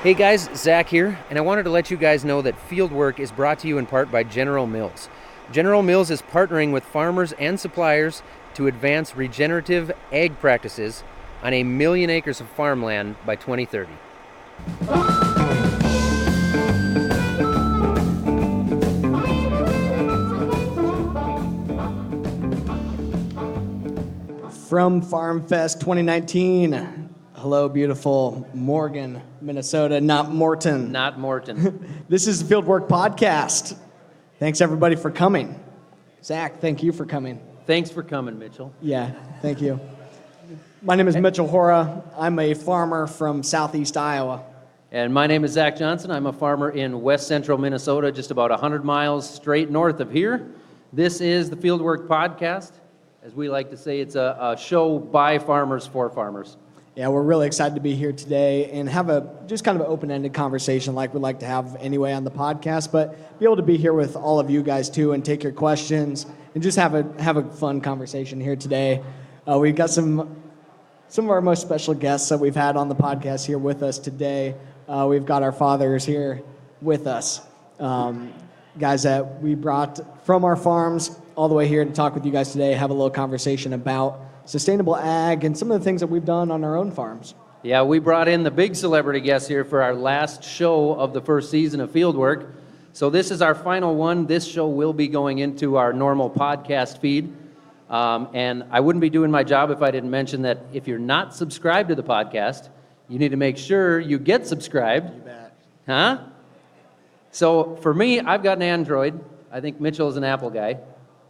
Hey guys, Zach here, and I wanted to let you guys know that Fieldwork is brought to you in part by General Mills. General Mills is partnering with farmers and suppliers to advance regenerative ag practices on 1 million acres of farmland by 2030. From Farmfest 2019. Hello, beautiful Morgan, Minnesota, not Morton. Not Morton. This is the Fieldwork Podcast. Thanks, everybody, for coming. Zach, thank you for coming. Thanks for coming, Mitchell. Yeah, thank you. My name is Mitchell Hora. I'm a farmer from southeast Iowa. And my name is Zach Johnson. I'm a farmer in west central Minnesota, just about 100 miles straight north of here. This is the Fieldwork Podcast. As we like to say, it's a show by farmers for farmers. Yeah, we're really excited to be here today and have just kind of an open-ended conversation like we like to have anyway on the podcast, but be able to be here with all of you guys too and take your questions and just have a fun conversation here today. We've got some of our most special guests that we've had on the podcast here with us today. We've got our fathers here with us, guys that we brought from our farms all the way here to talk with you guys today, have a little conversation about sustainable ag and some of the things that we've done on our own farms. Yeah, we brought in the big celebrity guests here for our last show of the first season of Fieldwork. So this is our final one. This show will be going into our normal podcast feed. And I wouldn't be doing my job if I didn't mention that if you're not subscribed to the podcast, you need to make sure you get subscribed. You bet. Huh? So for me, I've got an Android. I think Mitchell is an Apple guy.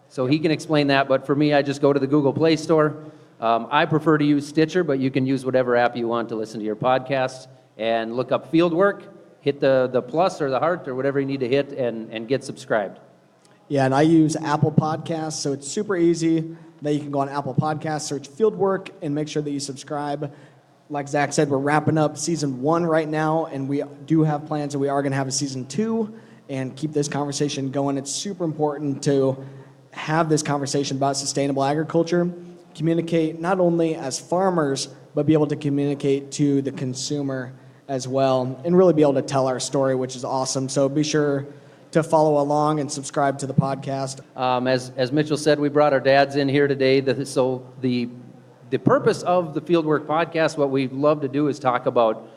So he can explain that, but for me, I just go to the Google Play Store. I prefer to use Stitcher, but you can use whatever app you want to listen to your podcast and look up Fieldwork, hit the plus or the heart or whatever you need to hit and get subscribed. Yeah, and I use Apple Podcasts, so it's super easy that you can go on Apple Podcasts, search Fieldwork, and make sure that you subscribe. Like Zach said, we're wrapping up season 1 right now, and we do have plans that we are going to have a season 2 and keep this conversation going. It's super important to have this conversation about sustainable agriculture, communicate not only as farmers, but be able to communicate to the consumer as well, and really be able to tell our story, which is awesome. So be sure to follow along and subscribe to the podcast. As Mitchell said, we brought our dads in here today. So the purpose of the Fieldwork Podcast, what we love to do is talk about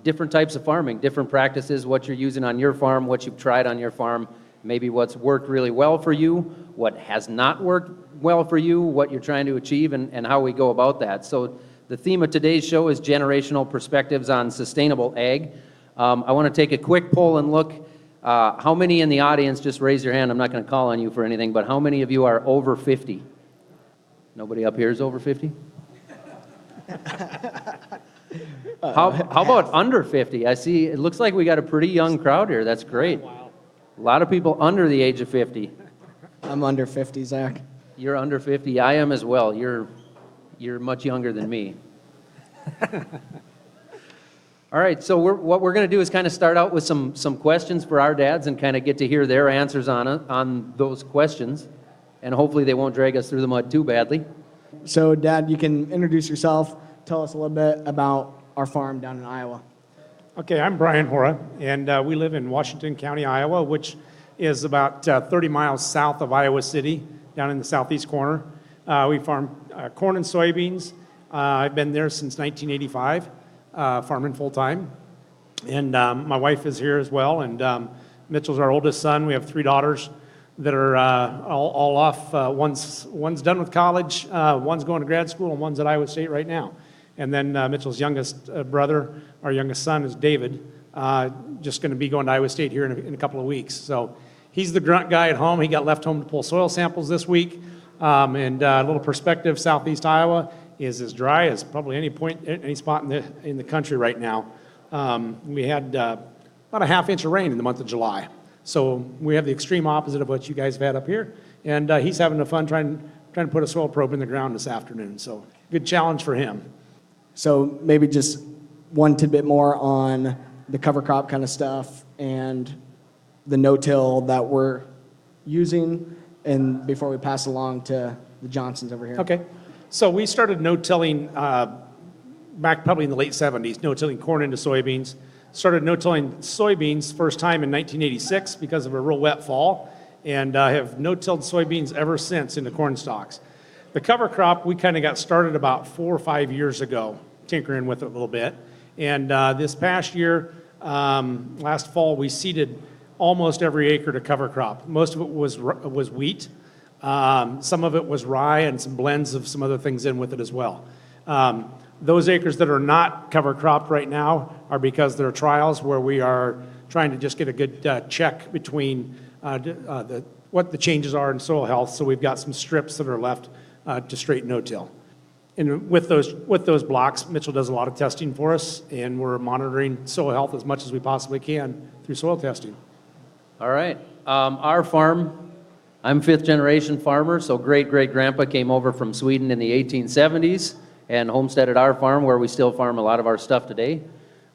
different types of farming, different practices, what you're using on your farm, what you've tried on your farm, maybe what's worked really well for you, what has not worked well for you, what you're trying to achieve, and how we go about that. So the theme of today's show is generational perspectives on sustainable ag. I want to take a quick poll and look. How many in the audience, just raise your hand, I'm not going to call on you for anything, but how many of you are over 50? Nobody up here is over 50? How about under 50? I see, it looks like we got a pretty young crowd here. That's great. A lot of people under the age of 50. I'm under 50, Zach. You're under 50. I am as well. You're much younger than me. All right, so what we're going to do is kind of start out with some questions for our dads and kind of get to hear their answers on those questions. And hopefully they won't drag us through the mud too badly. So, Dad, you can introduce yourself. Tell us a little bit about our farm down in Iowa. Okay, I'm Brian Hora, and we live in Washington County, Iowa, which is about 30 miles south of Iowa City, down in the southeast corner. We farm corn and soybeans. I've been there since 1985, farming full-time. And my wife is here as well, and Mitchell's our oldest son. We have 3 daughters that are all off. One's done with college, one's going to grad school, and one's at Iowa State right now. And then Mitchell's youngest brother, our youngest son, is David, just going to be going to Iowa State here in a couple of weeks. So he's the grunt guy at home. He got left home to pull soil samples this week. And a little perspective, southeast Iowa is as dry as probably any spot in the country right now. We had about a half inch of rain in the month of July. So we have the extreme opposite of what you guys have had up here. And he's having the fun trying to put a soil probe in the ground this afternoon. So good challenge for him. So maybe just one tidbit more on the cover crop kind of stuff and the no-till that we're using, and before we pass along to the Johnsons over here. Okay. So we started no-tilling back probably in the late 70s, no-tilling corn into soybeans. Started no-tilling soybeans first time in 1986 because of a real wet fall, and have no-tilled soybeans ever since into corn stalks. The cover crop, we kind of got started about 4 or 5 years ago, tinkering with it a little bit. And this past year, last fall, we seeded almost every acre to cover crop. Most of it was wheat. Some of it was rye and some blends of some other things in with it as well. Those acres that are not cover crop right now are because there are trials where we are trying to just get a good check between what the changes are in soil health. So we've got some strips that are left to straight no-till. And with those blocks, Mitchell does a lot of testing for us, and we're monitoring soil health as much as we possibly can through soil testing. All right. Our farm, I'm fifth generation farmer, so great-great-grandpa came over from Sweden in the 1870s and homesteaded our farm where we still farm a lot of our stuff today.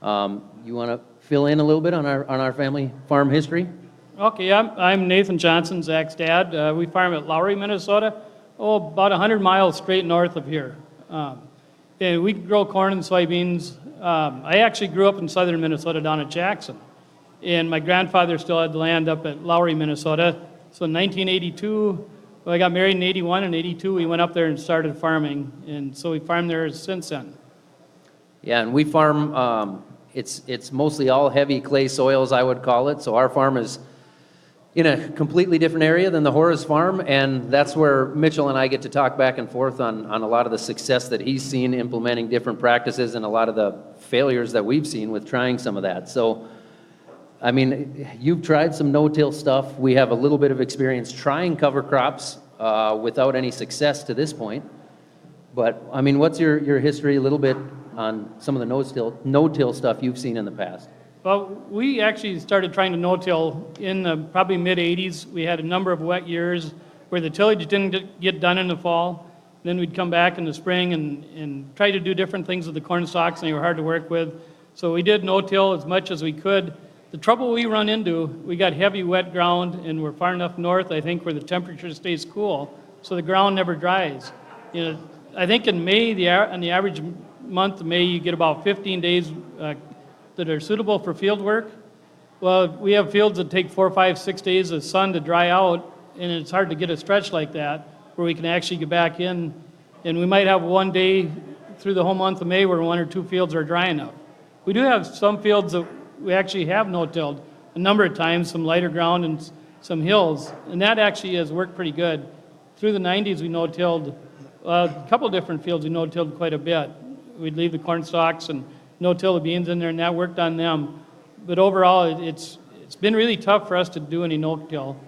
You want to fill in a little bit on our family farm history? Okay, I'm Nathan Johnson, Zach's dad. We farm at Lowry, Minnesota, about 100 miles straight north of here. And we grow corn and soybeans. I actually grew up in southern Minnesota down at Jackson. And my grandfather still had land up at Lowry, Minnesota. So in 1982, well, I got married in 81, and 82 we went up there and started farming. And so we farmed there since then. Yeah, and we farm, it's mostly all heavy clay soils, I would call it. So our farm is in a completely different area than the Hora's farm, and that's where Mitchell and I get to talk back and forth on a lot of the success that he's seen implementing different practices and a lot of the failures that we've seen with trying some of that. So, I mean, you've tried some no-till stuff. We have a little bit of experience trying cover crops without any success to this point. But, I mean, what's your history a little bit on some of the no-till stuff you've seen in the past? Well, we actually started trying to no-till in the probably mid-'80s. We had a number of wet years where the tillage didn't get done in the fall. Then we'd come back in the spring and try to do different things with the corn stalks, and they were hard to work with. So we did no-till as much as we could. The trouble we run into, we got heavy wet ground, and we're far enough north, I think, where the temperature stays cool, so the ground never dries. You know, I think in May, on the average month of May, you get about 15 days that are suitable for field work. Well, we have fields that take 4, 5, 6 days of sun to dry out, and it's hard to get a stretch like that where we can actually get back in. And we might have one day through the whole month of May where 1 or 2 fields are dry enough. We do have some fields that we actually have no-tilled a number of times, some lighter ground and some hills, and that actually has worked pretty good. Through the 90s, we no-tilled a couple different fields. We no-tilled quite a bit. We'd leave the corn stalks and no-till the beans in there, and that worked on them. But overall, it's been really tough for us to do any no-till.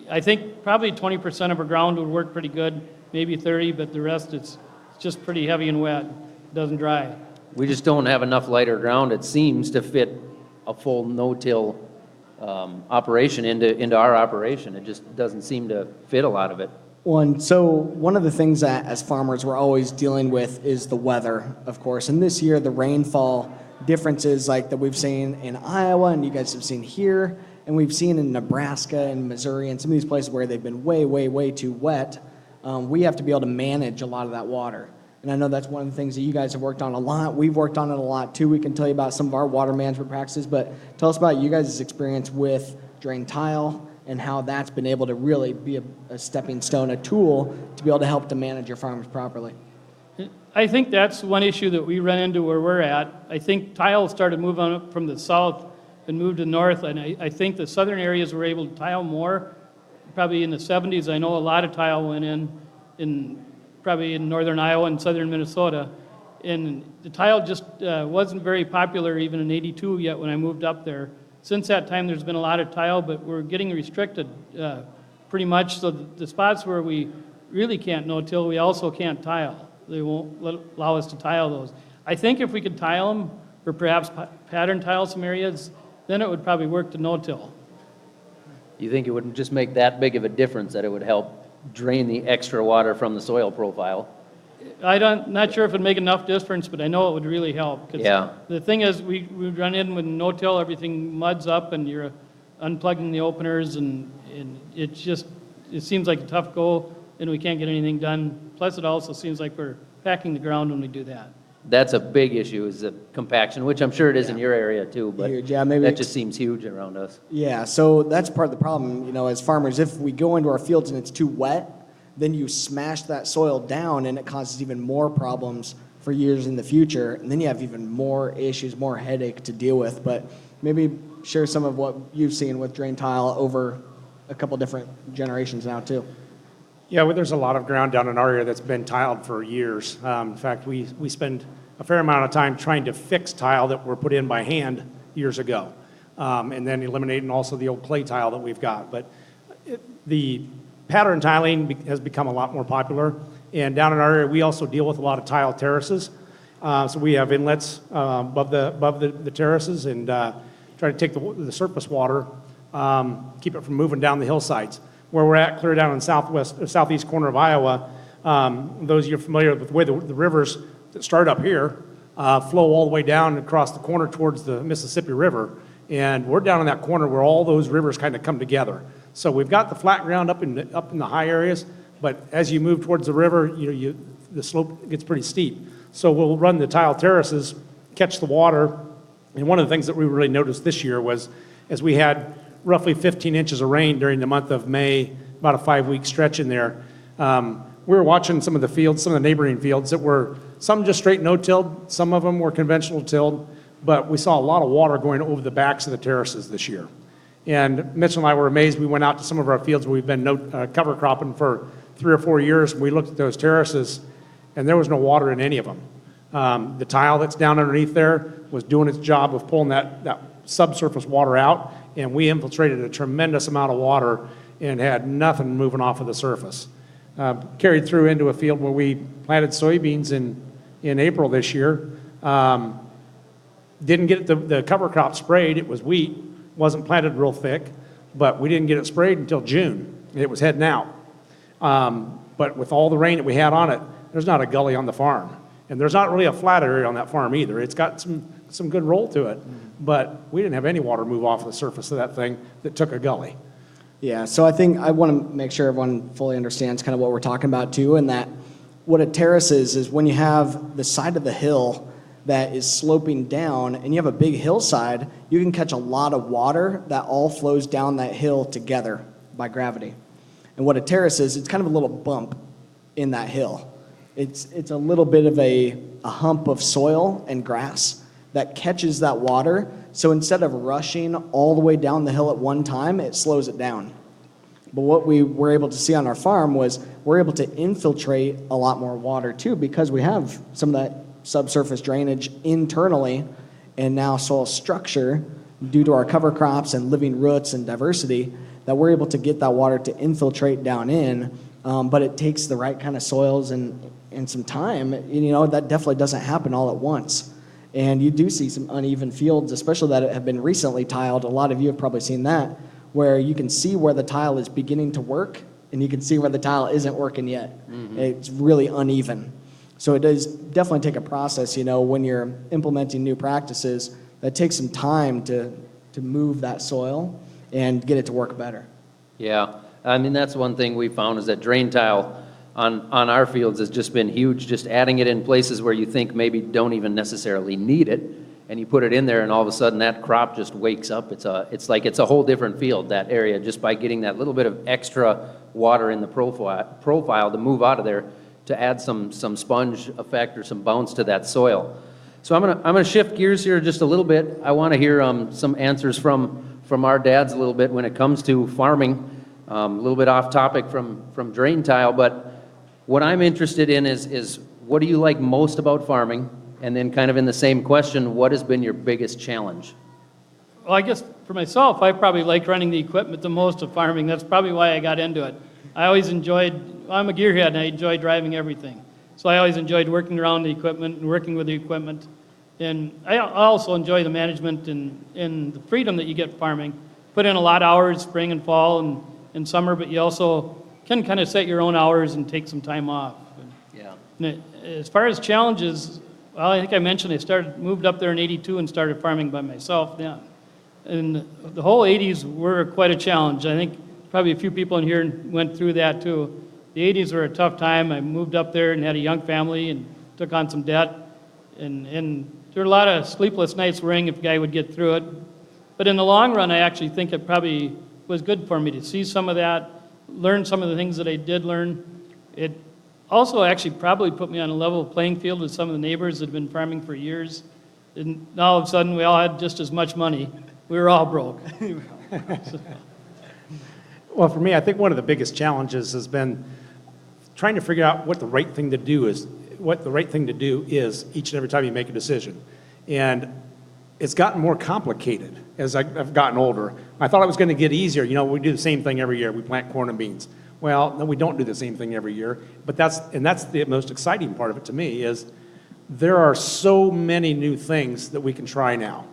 I think probably 20% of our ground would work pretty good, maybe 30, but the rest it's just pretty heavy and wet. It doesn't dry. We just don't have enough lighter ground, it seems, to fit a full no-till operation into our operation. It just doesn't seem to fit a lot of it. One of the things that as farmers we're always dealing with is the weather, of course. And this year, the rainfall differences like that we've seen in Iowa and you guys have seen here, and we've seen in Nebraska and Missouri and some of these places where they've been way too wet, we have to be able to manage a lot of that water. And I know that's one of the things that you guys have worked on a lot. We've worked on it a lot too. We can tell you about some of our water management practices, but tell us about you guys' experience with drain tile and how that's been able to really be a stepping stone, a tool to be able to help to manage your farms properly. I think that's one issue that we run into where we're at. I think tile started moving up from the south and moved to north, and I think the southern areas were able to tile more. Probably in the 70s, I know a lot of tile went in probably in northern Iowa and southern Minnesota. And the tile just wasn't very popular even in 82 yet when I moved up there. Since that time, there's been a lot of tile, but we're getting restricted pretty much. So the spots where we really can't no-till, we also can't tile. They won't allow us to tile those. I think if we could tile them, or perhaps pattern tile some areas, then it would probably work to no-till. You think it would just make that big of a difference, that it would help drain the extra water from the soil profile? Not sure if it'd make enough difference, but I know it would really help. 'Cause Yeah. the thing is, we run in with no-till, everything muds up, and you're unplugging the openers, and it seems like a tough go, and we can't get anything done. Plus, it also seems like we're packing the ground when we do that. That's a big issue, is the compaction, which I'm sure it is in your area too, but Huge, yeah, maybe that just seems huge around us. Yeah, so that's part of the problem, as farmers. If we go into our fields and it's too wet, then you smash that soil down and it causes even more problems for years in the future. And then you have even more issues, more headache to deal with. But maybe share some of what you've seen with drain tile over a couple different generations now too. Yeah, well, there's a lot of ground down in our area that's been tiled for years. In fact, we spend a fair amount of time trying to fix tile that were put in by hand years ago, and then eliminating also the old clay tile that we've got. But the pattern tiling has become a lot more popular, and down in our area, we also deal with a lot of tile terraces. So we have inlets above the terraces, and try to take the surface water, keep it from moving down the hillsides. Where we're at, clear down in southeast corner of Iowa, those of you familiar with the way the rivers that start up here flow all the way down across the corner towards the Mississippi River, and we're down in that corner where all those rivers kind of come together. So we've got the flat ground up in the high areas, but as you move towards the river, the slope gets pretty steep. So we'll run the tile terraces, catch the water, and one of the things that we really noticed this year was, as we had roughly 15 inches of rain during the month of May, about a 5-week stretch in there. We were watching some of the fields, some of the neighboring fields that were, some just straight no-tilled, some of them were conventional tilled, but we saw a lot of water going over the backs of the terraces this year. And Mitchell and I were amazed. We went out to some of our fields where we've been cover cropping for 3 or 4 years, and we looked at those terraces, and there was no water in any of them. The tile that's down underneath there was doing its job of pulling that subsurface water out, and we infiltrated a tremendous amount of water and had nothing moving off of the surface. Carried through into a field where we planted soybeans in April this year. Didn't get the cover crop sprayed. It was wheat, wasn't planted real thick, but we didn't get it sprayed until June. It was heading out. But with all the rain that we had on it, there's not a gully on the farm. And there's not really a flat area on that farm either. It's got some good roll to it, but we didn't have any water move off the surface of that thing that took a gully. Yeah, so I think I want to make sure everyone fully understands kind of what we're talking about too, and that what a terrace is when you have the side of the hill that is sloping down and you have a big hillside, you can catch a lot of water that all flows down that hill together by gravity. And what a terrace is, it's kind of a little bump in that hill. It's a little bit of a hump of soil and grass that catches that water. So instead of rushing all the way down the hill at one time, it slows it down. But what we were able to see on our farm was we're able to infiltrate a lot more water too, because we have some of that subsurface drainage internally and now soil structure due to our cover crops and living roots and diversity, that we're able to get that water to infiltrate down in. But it takes the right kind of soils and some time. That definitely doesn't happen all at once. And you do see some uneven fields, especially that have been recently tiled. A lot of you have probably seen that, where you can see where the tile is beginning to work, and you can see where the tile isn't working yet. Mm-hmm. It's really uneven. So it does definitely take a process, when you're implementing new practices, that takes some time to move that soil and get it to work better. Yeah, I mean, that's one thing we found is that drain tile on our fields has just been huge, just adding it in places where you think maybe don't even necessarily need it, and you put it in there and all of a sudden that crop just wakes up. It's like it's a whole different field, that area, just by getting that little bit of extra water in the profile to move out of there to add some sponge effect or some bounce to that soil. So I'm gonna shift gears here just a little bit. I want to hear some answers from our dads a little bit when it comes to farming. A little bit off topic from drain tile, but what I'm interested in is what do you like most about farming? And then kind of in the same question, what has been your biggest challenge? Well, I guess for myself, I probably like running the equipment the most of farming. That's probably why I got into it. I always I'm a gearhead and I enjoy driving everything. So I always enjoyed working around the equipment and working with the equipment. And I also enjoy the management and the freedom that you get farming. Put in a lot of hours spring and fall and summer, but you also can kind of set your own hours and take some time off. Yeah. And as far as challenges, well, I think I mentioned I moved up there in '82 and started farming by myself then. And the whole '80s were quite a challenge. I think probably a few people in here went through that too. The '80s were a tough time. I moved up there and had a young family and took on some debt. And there were a lot of sleepless nights worrying if a guy would get through it. But in the long run, I actually think it probably was good for me to see some of that, learn some of the things that I did learn. It also actually probably put me on a level playing field with some of the neighbors that had been farming for years. And now all of a sudden, we all had just as much money. We were all broke. Well, for me, I think one of the biggest challenges has been trying to figure out what the right thing to do is each and every time you make a decision. And it's gotten more complicated as I've gotten older. I thought it was going to get easier. You know, we do the same thing every year. We plant corn and beans. Well, no, we don't do the same thing every year. But that's the most exciting part of it to me is there are so many new things that we can try now.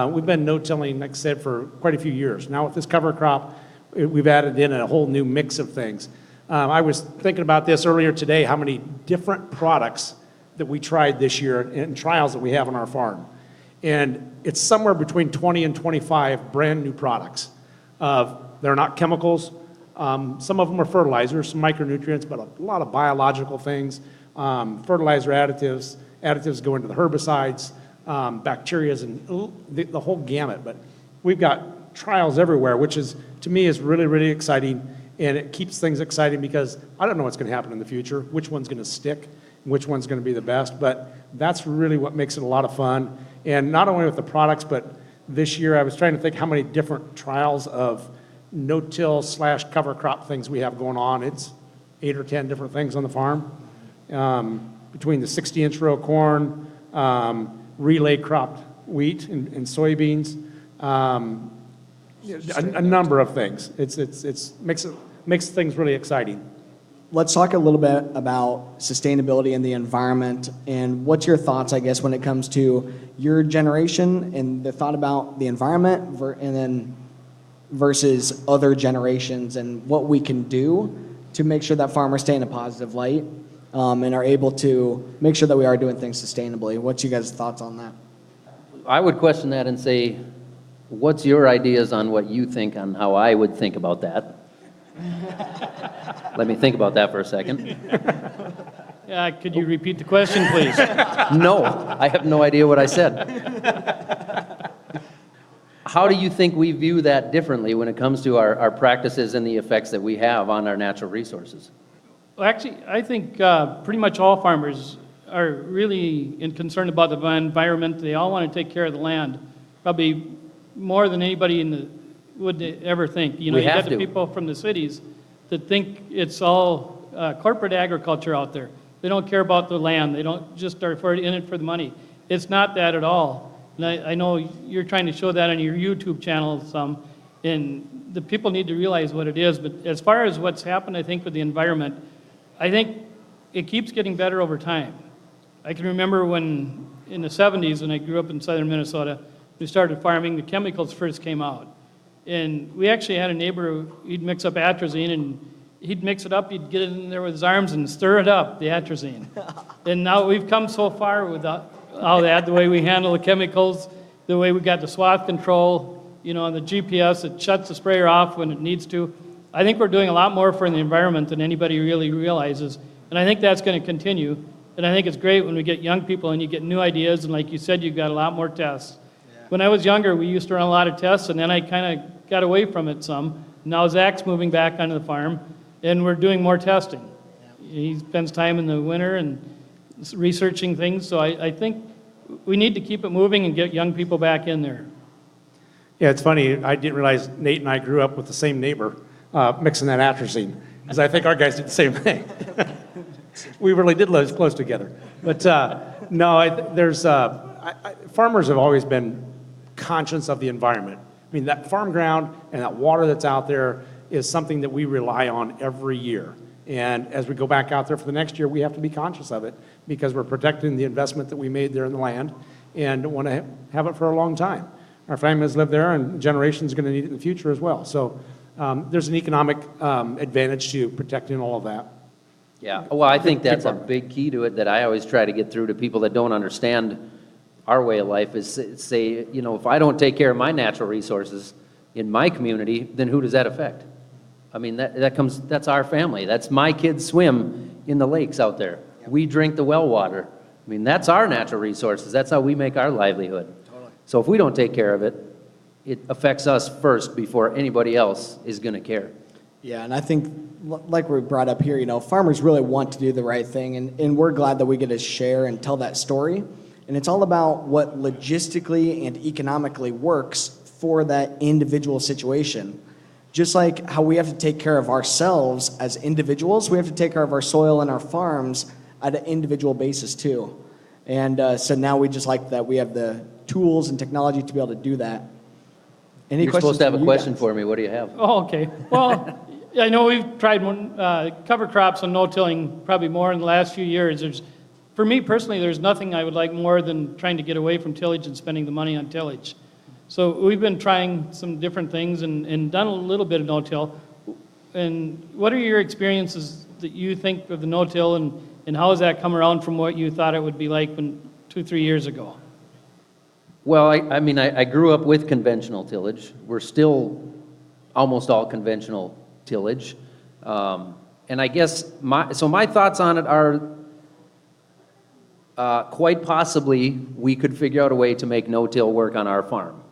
We've been no-tilling, like I said, for quite a few years. Now with this cover crop, we've added in a whole new mix of things. I was thinking about this earlier today, how many different products that we tried this year and trials that we have on our farm. And it's somewhere between 20 and 25 brand new products. They're not chemicals. Some of them are fertilizers, some micronutrients, but a lot of biological things, fertilizer additives go into the herbicides, bacterias, and the whole gamut. But we've got trials everywhere, which is, to me, is really, really exciting. And it keeps things exciting because I don't know what's going to happen in the future, which one's going to stick, which one's going to be the best. But that's really what makes it a lot of fun. And not only with the products, but this year I was trying to think how many different trials of no-till / cover crop things we have going on. It's 8 or 10 different things on the farm. Between the 60-inch row corn, relay cropped wheat and soybeans, a number of things. It makes things really exciting. Let's talk a little bit about sustainability and the environment, and what's your thoughts, I guess, when it comes to your generation and the thought about the environment and then versus other generations and what we can do to make sure that farmers stay in a positive light and are able to make sure that we are doing things sustainably. What's you guys' thoughts on that? I would question that and say, what's your ideas on what you think on how I would think about that? Let me think about that for a second. Yeah, could you repeat the question, please? No, I have no idea what I said. How do you think we view that differently when it comes to our practices and the effects that we have on our natural resources? Well, actually, I think pretty much all farmers are really concerned about the environment. They all want to take care of the land, probably more than anybody would ever think. You know, you get the people from the cities that think it's all corporate agriculture out there. They don't care about the land. They don't just are in it for the money. It's not that at all. And I know you're trying to show that on your YouTube channel some, and the people need to realize what it is. But as far as what's happened, I think, with the environment, I think it keeps getting better over time. I can remember when, in the 70s, when I grew up in southern Minnesota, we started farming, the chemicals first came out. And we actually had a neighbor, he'd mix up atrazine, and he'd mix it up, he'd get it in there with his arms and stir it up, the atrazine. And now we've come so far with all that, the way we handle the chemicals, the way we got the swath control, you know, and the GPS that shuts the sprayer off when it needs to. I think we're doing a lot more for the environment than anybody really realizes. And I think that's going to continue. And I think it's great when we get young people and you get new ideas, and like you said, you've got a lot more tests. When I was younger, we used to run a lot of tests, and then I kind of got away from it some. Now Zach's moving back onto the farm, and we're doing more testing. He spends time in the winter and researching things, so I think we need to keep it moving and get young people back in there. Yeah, it's funny. I didn't realize Nate and I grew up with the same neighbor mixing that atrazine, because I think our guys did the same thing. We really did live close together. But farmers have always been conscious of the environment. I mean, that farm ground and that water that's out there is something that we rely on every year. And as we go back out there for the next year, we have to be conscious of it because we're protecting the investment that we made there in the land and want to have it for a long time. Our families live there, and generations are going to need it in the future as well. So there's an economic advantage to protecting all of that. Yeah, well, I think that's a big key to it that I always try to get through to people that don't understand our way of life is say, you know, if I don't take care of my natural resources in my community, then who does that affect? I mean, that's our family. That's my kids swim in the lakes out there. We drink the well water. mean, that's our natural resources. That's how we make our livelihood. Totally. So if we don't take care of it, it affects us first before anybody else is going to care. Yeah, and I think, like we brought up here, farmers really want to do the right thing, and we're glad that we get to share and tell that story. And it's all about what logistically and economically works for that individual situation. Just like how we have to take care of ourselves as individuals, we have to take care of our soil and our farms at an individual basis too. And so now we just like that we have the tools and technology to be able to do that. Any You're questions supposed to have from a you question guys? for me. What do you have? Oh, okay. Well, I know we've tried cover crops and no-tilling probably more in the last few years. For me personally, there's nothing I would like more than trying to get away from tillage and spending the money on tillage. So we've been trying some different things and done a little bit of no-till. And what are your experiences that you think of the no-till, and how has that come around from what you thought it would be like 2-3 years ago? Well, I grew up with conventional tillage. We're still almost all conventional tillage. And I guess my thoughts on it are quite possibly we could figure out a way to make no-till work on our farm.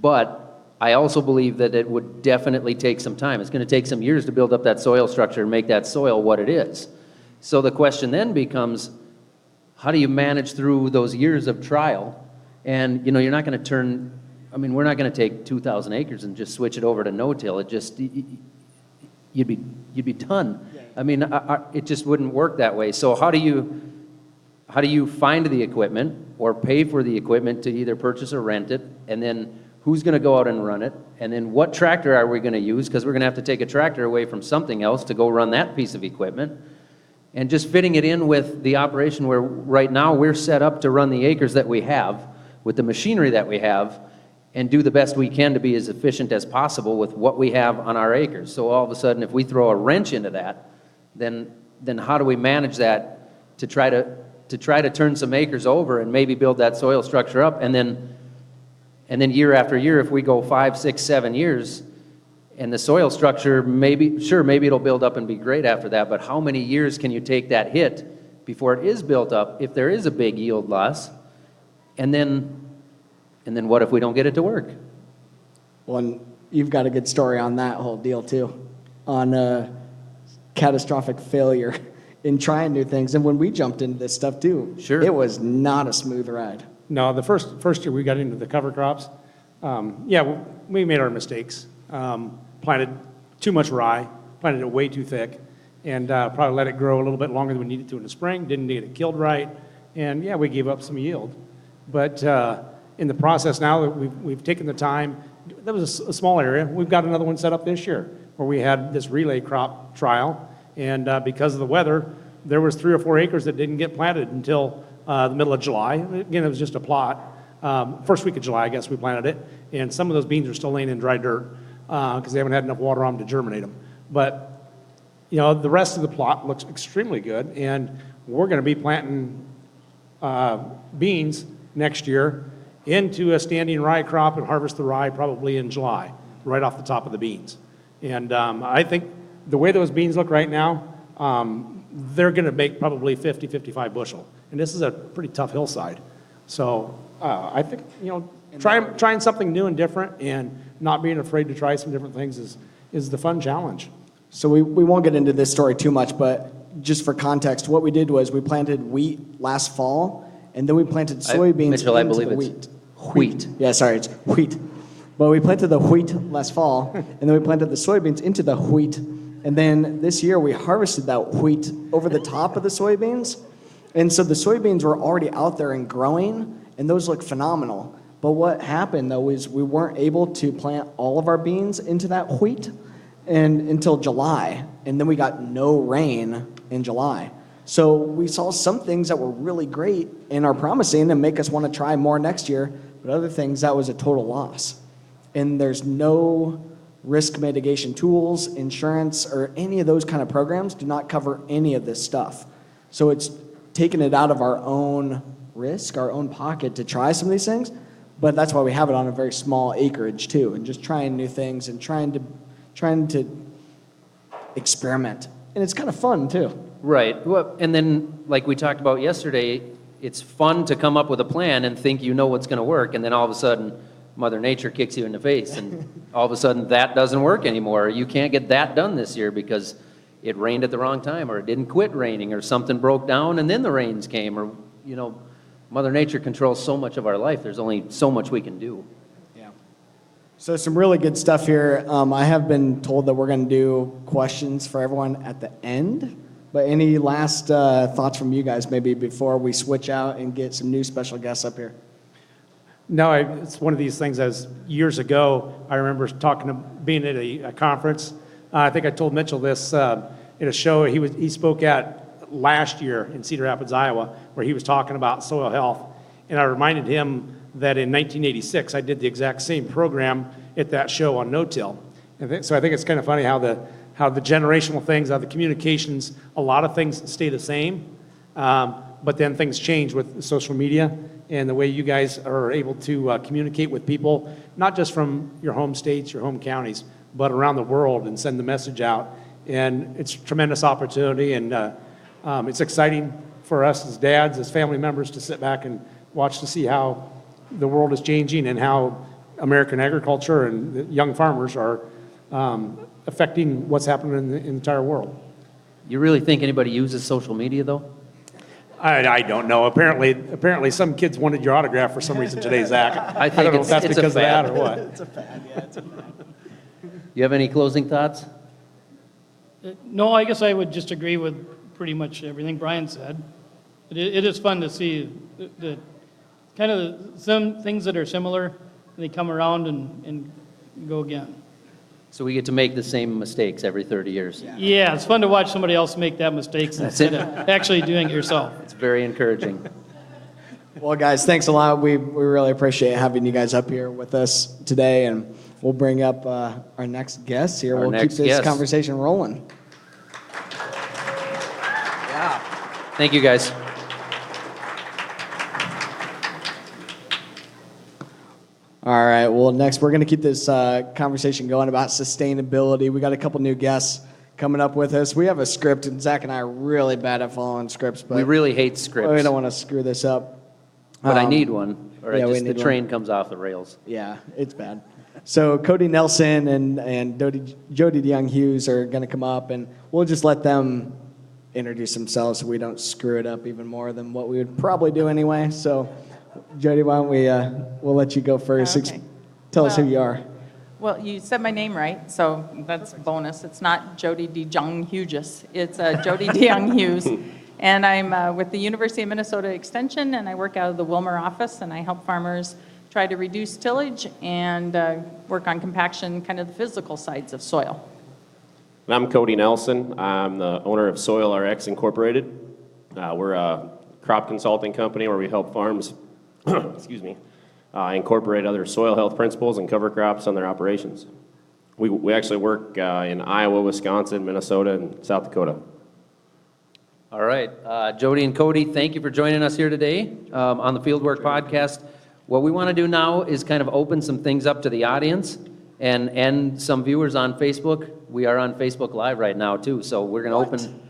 But I also believe that it would definitely take some time. It's going to take some years to build up that soil structure and make that soil what it is. So the question then becomes, how do you manage through those years of trial? And, you're not going to turn, we're not going to take 2,000 acres and just switch it over to no-till. It just, you'd be done. It just wouldn't work that way. So how do you find the equipment or pay for the equipment to either purchase or rent it? And then who's going to go out and run it? And then what tractor are we going to use? Because we're going to have to take a tractor away from something else to go run that piece of equipment. And just fitting it in with the operation where right now we're set up to run the acres that we have with the machinery that we have and do the best we can to be as efficient as possible with what we have on our acres. So all of a sudden, if we throw a wrench into that, then how do we manage that to try to turn some acres over and maybe build that soil structure up? And then year after year, if we go 5, 6, 7 years, and the soil structure, maybe it'll build up and be great after that, but how many years can you take that hit before it is built up if there is a big yield loss? And then what if we don't get it to work? Well, and you've got a good story on that whole deal too, on catastrophic failure in trying new things. And when we jumped into this stuff too, Sure. It was not a smooth ride. No, the first year we got into the cover crops, we made our mistakes. Planted too much rye, planted it way too thick, and probably let it grow a little bit longer than we needed to in the spring, didn't get it killed right, and we gave up some yield. But in the process now that we've taken the time, that was a small area. We've got another one set up this year where we had this relay crop trial, and because of the weather, there was 3 or 4 acres that didn't get planted until the middle of July. Again, it was just a plot. First week of July, I guess we planted it, and some of those beans are still laying in dry dirt because they haven't had enough water on them to germinate them. But the rest of the plot looks extremely good, and we're going to be planting beans next year into a standing rye crop and harvest the rye probably in July, right off the top of the beans. And I think the way those beans look right now, they're going to make probably 50, 55 bushel. And this is a pretty tough hillside. So I think, trying something new and different and not being afraid to try some different things is the fun challenge. So we won't get into this story too much, but just for context, what we did was we planted wheat last fall, and then we planted soybeans Mitchell, I into believe the it's wheat. Yeah, sorry, it's wheat. But we planted the wheat last fall, and then we planted the soybeans into the wheat. And then this year we harvested that wheat over the top of the soybeans. And so the soybeans were already out there and growing, and those look phenomenal. But what happened, though, is we weren't able to plant all of our beans into that wheat until July. And then we got no rain in July. So we saw some things that were really great and are promising and make us want to try more next year, but other things that was a total loss. And there's no risk mitigation tools, insurance, or any of those kind of programs do not cover any of this stuff. So it's taking it out of our own risk, our own pocket to try some of these things, but that's why we have it on a very small acreage too, and just trying new things and trying to experiment. And it's kind of fun too. Right. Well, and then, like we talked about yesterday, it's fun to come up with a plan and think you know what's going to work, and then all of a sudden, Mother Nature kicks you in the face, and all of a sudden that doesn't work anymore. You can't get that done this year because it rained at the wrong time, or it didn't quit raining, or something broke down and then the rains came, or, you know, Mother Nature controls so much of our life. There's only so much we can do. Yeah. So some really good stuff here. I have been told that we're going to do questions for everyone at the end. But any last thoughts from you guys maybe before we switch out and get some new special guests up here? No, it's one of these things. As years ago, I remember being at a conference. I think I told Mitchell this at a show he spoke at last year in Cedar Rapids, Iowa, where he was talking about soil health. And I reminded him that in 1986, I did the exact same program at that show on no-till. So I think it's kind of funny how the generational things, how the communications, a lot of things stay the same, but then things change with social media and the way you guys are able to communicate with people, not just from your home states, your home counties, but around the world, and send the message out. And it's a tremendous opportunity, and it's exciting for us as dads, as family members, to sit back and watch to see how the world is changing and how American agriculture and the young farmers are affecting what's happening in the entire world. You really think anybody uses social media, though? I don't know. Apparently some kids wanted your autograph for some reason today, Zach. I think don't know if that's it's because a of that fad. or what. It's a fad, yeah, it's a fad. You have any closing thoughts? No, I guess I would just agree with pretty much everything Brian said. It is fun to see the kind of some things that are similar, and they come around and go again. So we get to make the same mistakes every 30 years. Yeah, it's fun to watch somebody else make that mistake instead of actually doing it yourself. It's very encouraging. Well, guys, thanks a lot. We really appreciate having you guys up here with us today, and we'll bring up our next guest here. Our We'll keep next this guest. conversation rolling. Thank you, guys. All right. Well, next we're going to keep this conversation going about sustainability. We got a couple new guests coming up with us. We have a script, and Zach and I are really bad at following scripts, but We really hate scripts, we don't want to screw this up. but I need one, or yeah, we the need train comes off the rails. Yeah, it's bad. So Cody Nelson and Jodi DeJong-Hughes are going to come up, and we'll just let them introduce themselves so we don't screw it up even more than what we would probably do anyway. So, Jodi, why don't we'll let you go first. Okay. Tell us who Well- you are. Well, you said my name right, so that's bonus. It's not Jodi DeJong-Hughes. It's Jodi DeJong-Hughes. And I'm with the University of Minnesota Extension, and I work out of the Wilmer office, and I help farmers try to reduce tillage and work on compaction, kind of the physical sides of soil. And I'm Cody Nelson. I'm the owner of Soil RX Incorporated. We're a crop consulting company where we help farms excuse me, incorporate other soil health principles and cover crops on their operations. We actually work in Iowa, Wisconsin, Minnesota, and South Dakota. All right, Jodi and Cody, thank you for joining us here today on the Fieldwork Podcast. What we want to do now is kind of open some things up to the audience and some viewers on Facebook. We are on Facebook Live right now, too, so we're going to open...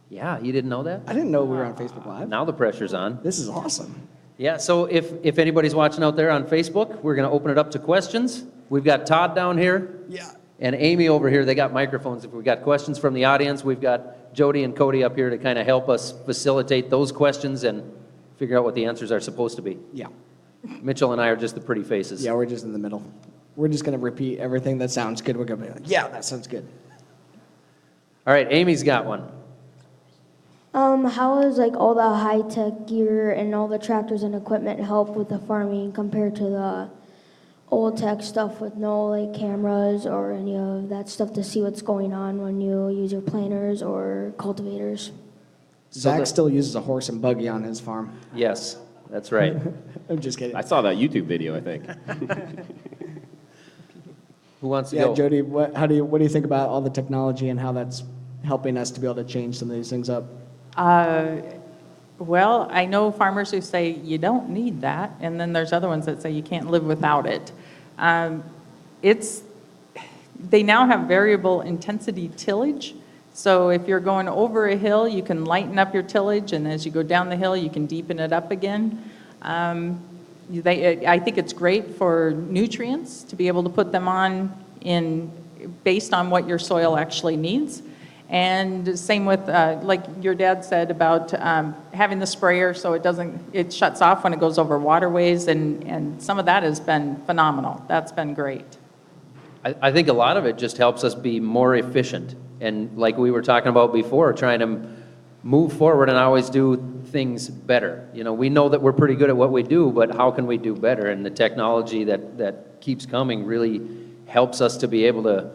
Yeah, you didn't know that? I didn't know we were on Facebook Live. Now the pressure's on. This is awesome. Yeah, so if anybody's watching out there on Facebook, we're going to open it up to questions. We've got Todd down here. Yeah. And Amy over here. They got microphones. If we've got questions from the audience, we've got Jodi and Cody up here to kind of help us facilitate those questions and figure out what the answers are supposed to be. Yeah. Mitchell and I are just the pretty faces. Yeah, we're just in the middle. We're just going to repeat everything that sounds good. We're going to be like, yeah, that sounds good. All right, Amy's got one. How does like all the high-tech gear and all the tractors and equipment help with the farming compared to the old tech stuff with no like cameras or any of that stuff to see what's going on when you use your planters or cultivators? Zach still uses a horse and buggy on his farm. Yes, that's right. I'm just kidding. I saw that YouTube video, I think. Who wants to Yeah, go? Jodi, what do you think about all the technology and how that's helping us to be able to change some of these things up? Well, I know farmers who say you don't need that, and then there's other ones that say you can't live without it. They now have variable intensity tillage, So if you're going over a hill, you can lighten up your tillage, and as you go down the hill, you can deepen it up again. I think it's great for nutrients to be able to put them on based on what your soil actually needs. And same with, like your dad said about having the sprayer so it shuts off when it goes over waterways, and some of that has been phenomenal. That's been great. I think a lot of it just helps us be more efficient. And like we were talking about before, trying to move forward and always do things better. You know, we know that we're pretty good at what we do, but how can we do better? And the technology that keeps coming really helps us to be able to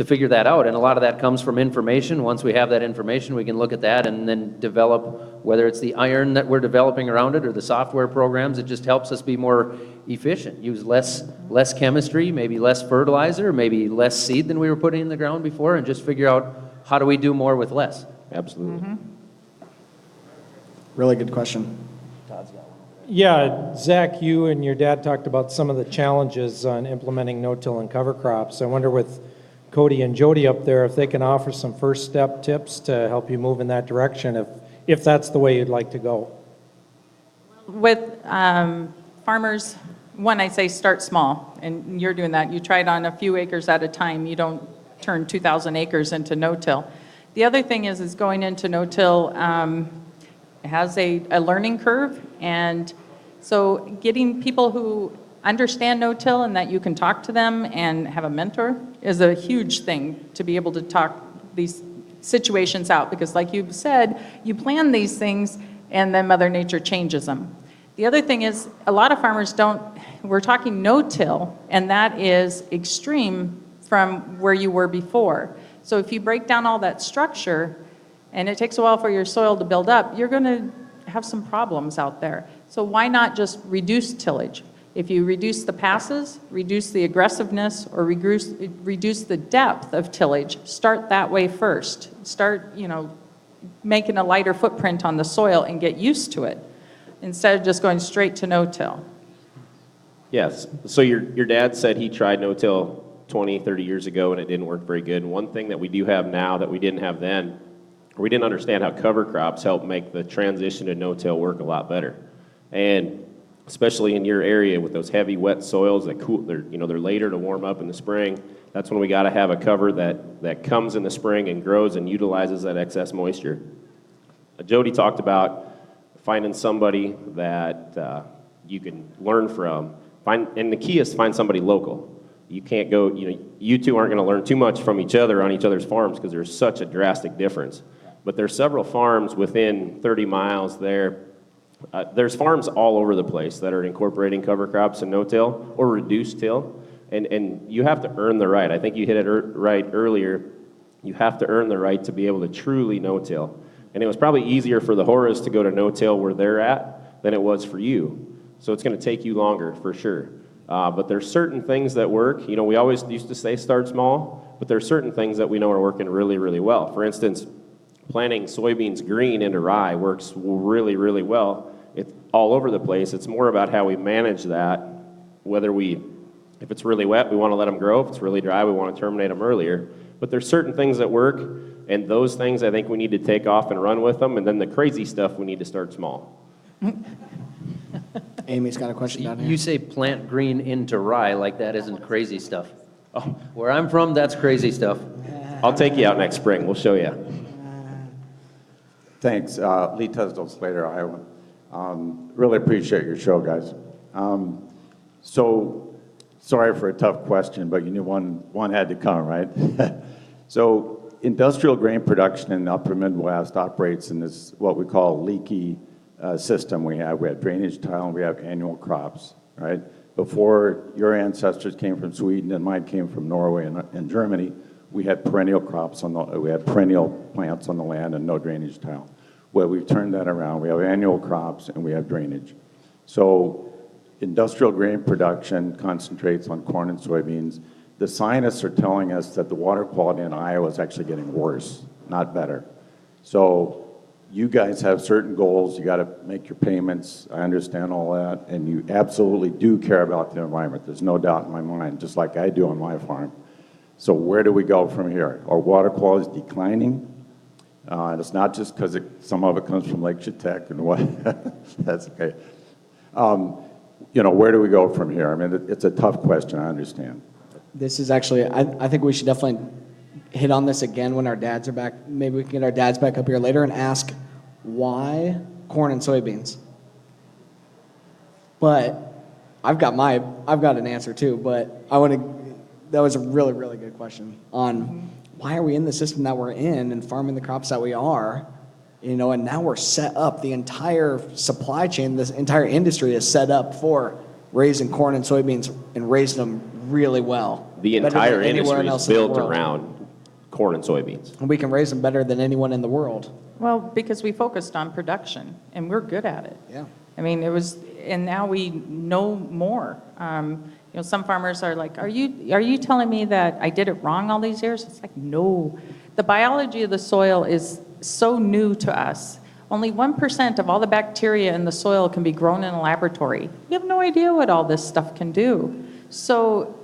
figure that out. And a lot of that comes from information. Once we have that information, we can look at that and then develop, whether it's the iron that we're developing around it or the software programs, it just helps us be more efficient. Use less chemistry, maybe less fertilizer, maybe less seed than we were putting in the ground before, and just figure out how do we do more with less. Absolutely. Really good question. Yeah, Zach, you and your dad talked about some of the challenges on implementing no-till and cover crops. I wonder with Cody and Jodi up there if they can offer some first step tips to help you move in that direction if that's the way you'd like to go. With farmers, one, I say start small, and you're doing that. You try it on a few acres at a time. You don't turn 2,000 acres into no-till. The other thing is going into no-till has a learning curve, and so getting people who understand no-till and that you can talk to them and have a mentor is a huge thing to be able to talk these situations out, because like you said, you plan these things and then Mother Nature changes them. The other thing is a lot of farmers we're talking no-till, and that is extreme from where you were before. So if you break down all that structure and it takes a while for your soil to build up, you're going to have some problems out there. So why not just reduce tillage? If you reduce the passes, reduce the aggressiveness, or reduce the depth of tillage, start that way first. Start, making a lighter footprint on the soil and get used to it, instead of just going straight to no-till. Yes. So your dad said he tried no-till 20, 30 years ago and it didn't work very good. And one thing that we do have now that we didn't have then, or we didn't understand how cover crops help make the transition to no-till work a lot better. And especially in your area with those heavy wet soils that cool, they're later to warm up in the spring. That's when we got to have a cover that comes in the spring and grows and utilizes that excess moisture. Jodi talked about finding somebody that you can learn from. And the key is to find somebody local. You can't go, you two aren't going to learn too much from each other on each other's farms because there's such a drastic difference. But there's several farms within 30 miles there. There's farms all over the place that are incorporating cover crops and no-till or reduced till, and you have to earn the right. I think you hit it right earlier. You have to earn the right to be able to truly no-till. And it was probably easier for the Horas to go to no-till where they're at than it was for you. So it's going to take you longer for sure. But there's certain things that work. We always used to say start small, but there's certain things that we know are working really, really well. For instance, planting soybeans green into rye works really, really well. It's all over the place. It's more about how we manage that, if it's really wet, we want to let them grow. If it's really dry, we want to terminate them earlier. But there's certain things that work, and those things I think we need to take off and run with them, and then the crazy stuff we need to start small. Amy's got a question down here. You say plant green into rye like that isn't crazy stuff. Oh, where I'm from, that's crazy stuff. I'll take you out next spring. We'll show you. Thanks. Lee Tesdell, Slater, Iowa. Really appreciate your show, guys. So, sorry for a tough question, but you knew one had to come, right? So, industrial grain production in the upper Midwest operates in this, what we call leaky system. We have drainage tile, and we have annual crops, right? Before your ancestors came from Sweden and mine came from Norway and Germany, we had perennial crops we had perennial plants on the land and no drainage tile. Well, we've turned that around. We have annual crops and we have drainage. So industrial grain production concentrates on corn and soybeans. The scientists are telling us that the water quality in Iowa is actually getting worse, not better. So you guys have certain goals. You got to make your payments. I understand all that. And you absolutely do care about the environment. There's no doubt in my mind, just like I do on my farm. So where do we go from here? Our water quality is declining. And it's not just because some of it comes from Lake Chetek and what, that's okay. Where do we go from here? I mean, it's a tough question, I understand. This is actually, I think we should definitely hit on this again when our dads are back. Maybe we can get our dads back up here later and ask why corn and soybeans. But I've got an answer too, but that was a really, really good question on why are we in the system that we're in and farming the crops that we are, and now we're set up, the entire supply chain, this entire industry is set up for raising corn and soybeans and raising them really well. The better entire than anywhere industry else is in the built world. around corn and soybeans. And we can raise them better than anyone in the world. Well, because we focused on production, and we're good at it. Yeah. I mean, and now we know more. Some farmers are like, are you telling me that I did it wrong all these years? It's like, no. The biology of the soil is so new to us. Only 1% of all the bacteria in the soil can be grown in a laboratory. We have no idea what all this stuff can do. So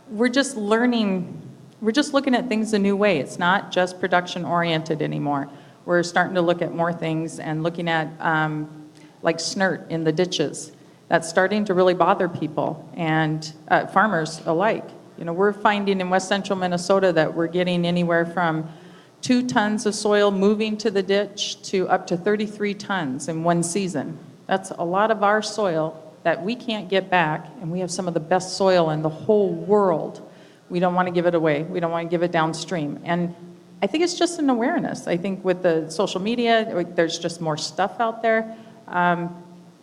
we're just learning, we're just looking at things a new way. It's not just production oriented anymore. We're starting to look at more things and looking at like snert in the ditches. That's starting to really bother people and farmers alike. We're finding in west central Minnesota that we're getting anywhere from 2 tons of soil moving to the ditch to up to 33 tons in one season. That's a lot of our soil that we can't get back, and we have some of the best soil in the whole world. We don't want to give it away. We don't want to give it downstream. And I think it's just an awareness. I think with the social media, there's just more stuff out there.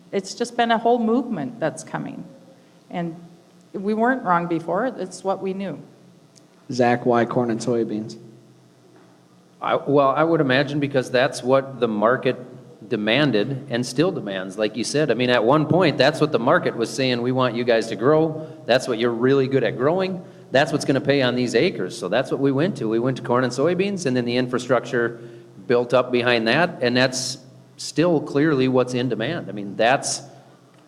It's just been a whole movement that's coming. And we weren't wrong before. It's what we knew. Zach, why corn and soybeans? I would imagine because that's what the market demanded and still demands, like you said. I mean, at one point, that's what the market was saying, we want you guys to grow. That's what you're really good at growing. That's what's going to pay on these acres. So that's what we went to. We went to corn and soybeans, and then the infrastructure built up behind that, and that's still clearly what's in demand. I mean, that's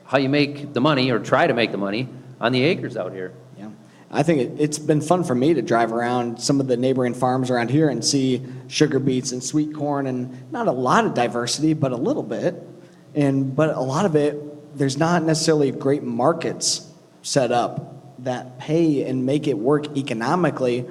how you make the money, or try to make the money, on the acres out here. Yeah, I think it's been fun for me to drive around some of the neighboring farms around here and see sugar beets and sweet corn, and not a lot of diversity, but a little bit. But a lot of it, there's not necessarily great markets set up that pay and make it work economically,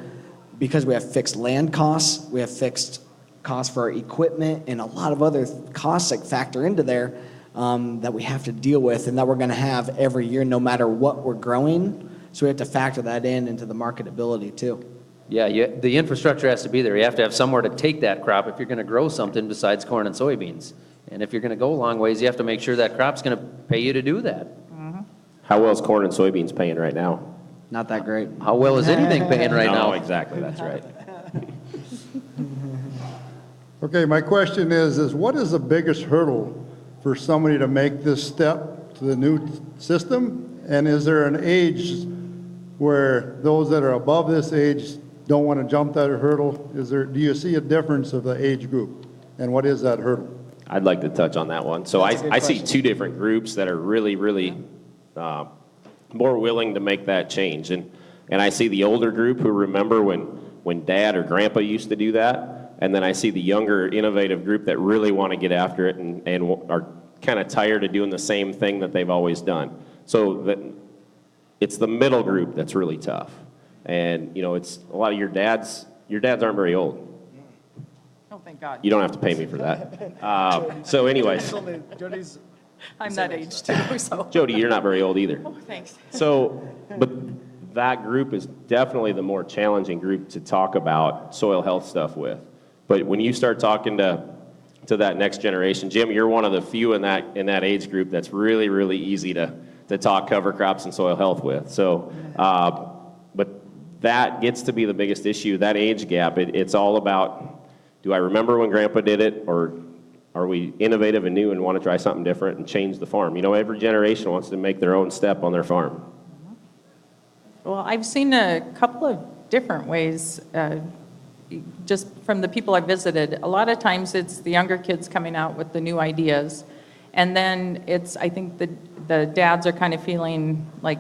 because we have fixed land costs, we have fixed costs for our equipment, and a lot of other costs that factor into there that we have to deal with and that we're going to have every year no matter what we're growing. So we have to factor that into the marketability too. Yeah, the infrastructure has to be there. You have to have somewhere to take that crop if you're going to grow something besides corn and soybeans. And if you're going to go a long ways, you have to make sure that crop's going to pay you to do that. How well is corn and soybeans paying right now? Not that great. How well is anything paying right now? No, exactly, that's right. Okay, my question is what is the biggest hurdle for somebody to make this step to the new system? And is there an age where those that are above this age don't want to jump that hurdle? Do you see a difference of the age group? And what is that hurdle? I'd like to touch on that one. So I see 2 different groups that are really, really more willing to make that change. And I see the older group who remember when dad or grandpa used to do that. And then I see the younger, innovative group that really want to get after it and are kind of tired of doing the same thing that they've always done. So it's the middle group that's really tough. And, it's a lot of your dads aren't very old. Oh, thank God. You don't have to pay me for that. So anyways, I'm that age too, so. Jodi, you're not very old either. Oh, thanks. So, but that group is definitely the more challenging group to talk about soil health stuff with. But when you start talking to that next generation, Jim, you're one of the few in that age group that's really, really easy to talk cover crops and soil health with. So, but that gets to be the biggest issue, that age gap. It's all about, do I remember when Grandpa did it, or are we innovative and new and want to try something different and change the farm? Every generation wants to make their own step on their farm. Well, I've seen a couple of different ways, just from the people I visited. A lot of times it's the younger kids coming out with the new ideas. And then I think the dads are kind of feeling like,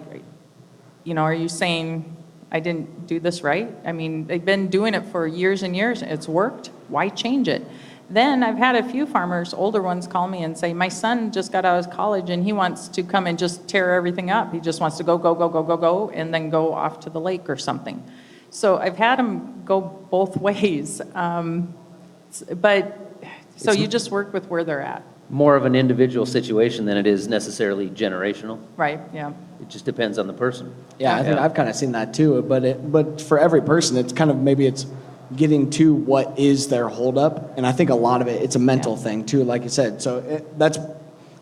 are you saying I didn't do this right. I mean, they've been doing it for years and years. It's worked. Why change it? Then I've had a few farmers, older ones, call me and say, my son just got out of college and he wants to come and just tear everything up. He just wants to go, and then go off to the lake or something. So I've had them go both ways. So you just work with where they're at. More of an individual situation than it is necessarily generational. Right, yeah. It just depends on the person. Yeah, I think I've kind of seen that too. But for every person, it's kind of maybe it's getting to what is their holdup, and I think a lot of it's a mental thing too, like you said. So that's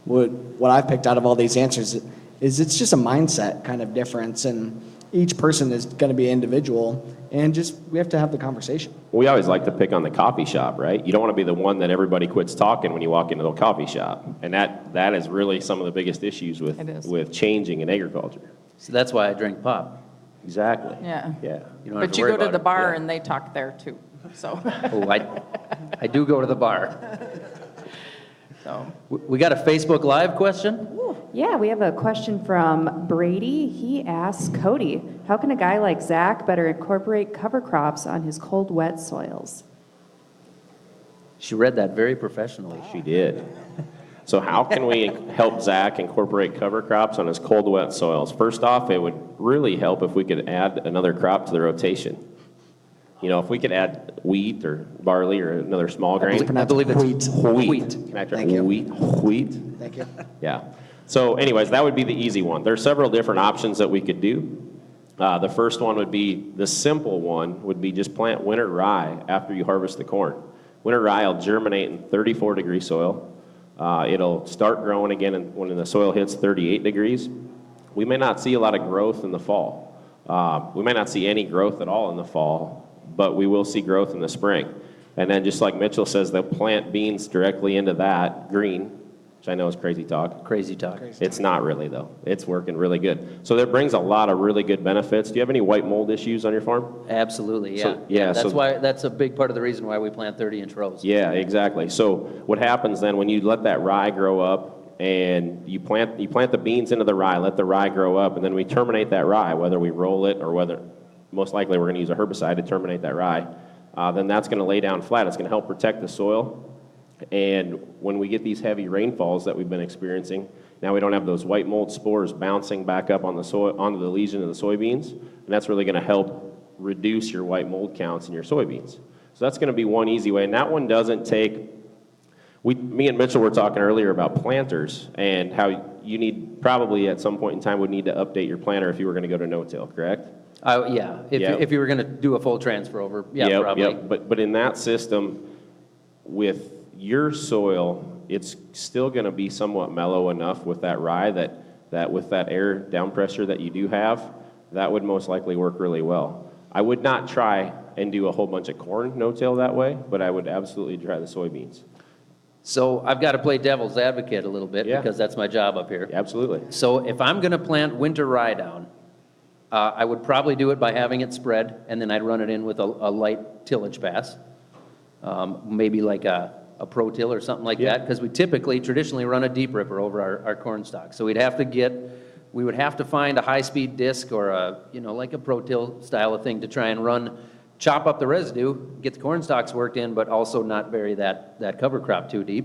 what I've picked out of all these answers is it's just a mindset kind of difference, and each person is going to be individual, and just we have to have the conversation. We always like to pick on the coffee shop, right? You don't want to be the one that everybody quits talking when you walk into the coffee shop, and that is really some of the biggest issues with changing in agriculture. So that's why I drink pop. Exactly. Yeah. Yeah. You don't have But to you worry go to about the it. bar Yeah. and they talk there too, so. Oh, I do go to the bar. So. We got a Facebook Live question? Yeah, we have a question from Brady. He asks, Cody, how can a guy like Zach better incorporate cover crops on his cold, wet soils? She read that very professionally. She did. So how can we help Zach incorporate cover crops on his cold, wet soils? First off, it would really help if we could add another crop to the rotation. You know, if we could add wheat or barley or another small grain. I believe it's wheat. Can I try Thank you. Wheat? Thank you. Yeah. So anyways, that would be the easy one. There are several different options that we could do. The first one would be, the simple one would be just plant winter rye after you harvest the corn. Winter rye will germinate in 34-degree soil. It'll start growing again when the soil hits 38 degrees. We may not see a lot of growth in the fall. We may not see any growth at all in the fall, but we will see growth in the spring. And then just like Mitchell says, they'll plant beans directly into that green, which I know is crazy talk. Crazy talk. It's not really, though. It's working really good. So that brings a lot of really good benefits. Do you have any white mold issues on your farm? Absolutely, yeah. So, That's a big part of the reason why we plant 30-inch rows. Yeah, exactly. So what happens then when you let that rye grow up and you plant the beans into the rye, let the rye grow up, and then we terminate that rye, whether we roll it or whether, most likely we're going to use a herbicide to terminate that rye, then that's going to lay down flat. It's going to help protect the soil. And when we get these heavy rainfalls that we've been experiencing, now we don't have those white mold spores bouncing back up on the soil, onto the lesion of the soybeans, and that's really going to help reduce your white mold counts in your soybeans. So that's going to be one easy way, and that one doesn't take. Me and Mitchell were talking earlier about planters and how you need probably at some point in time would need to update your planter if you were going to go to no-till, correct? Yeah, if you were going to do a full transfer over, probably. Yep. But in that system, with your soil, it's still going to be somewhat mellow enough with that rye that with that air down pressure that you do have, that would most likely work really well. I would not try and do a whole bunch of corn no-till that way, but I would absolutely try the soybeans. So I've got to play devil's advocate a little bit because that's my job up here. Absolutely. So if I'm going to plant winter rye down, I would probably do it by having it spread, and then I'd run it in with a light tillage pass, maybe like a Pro Till or something like that, because we traditionally run a deep ripper over our corn stalk. So we would have to find a high-speed disc or like a Pro Till style of thing to try and chop up the residue, get the corn stalks worked in, but also not bury that cover crop too deep.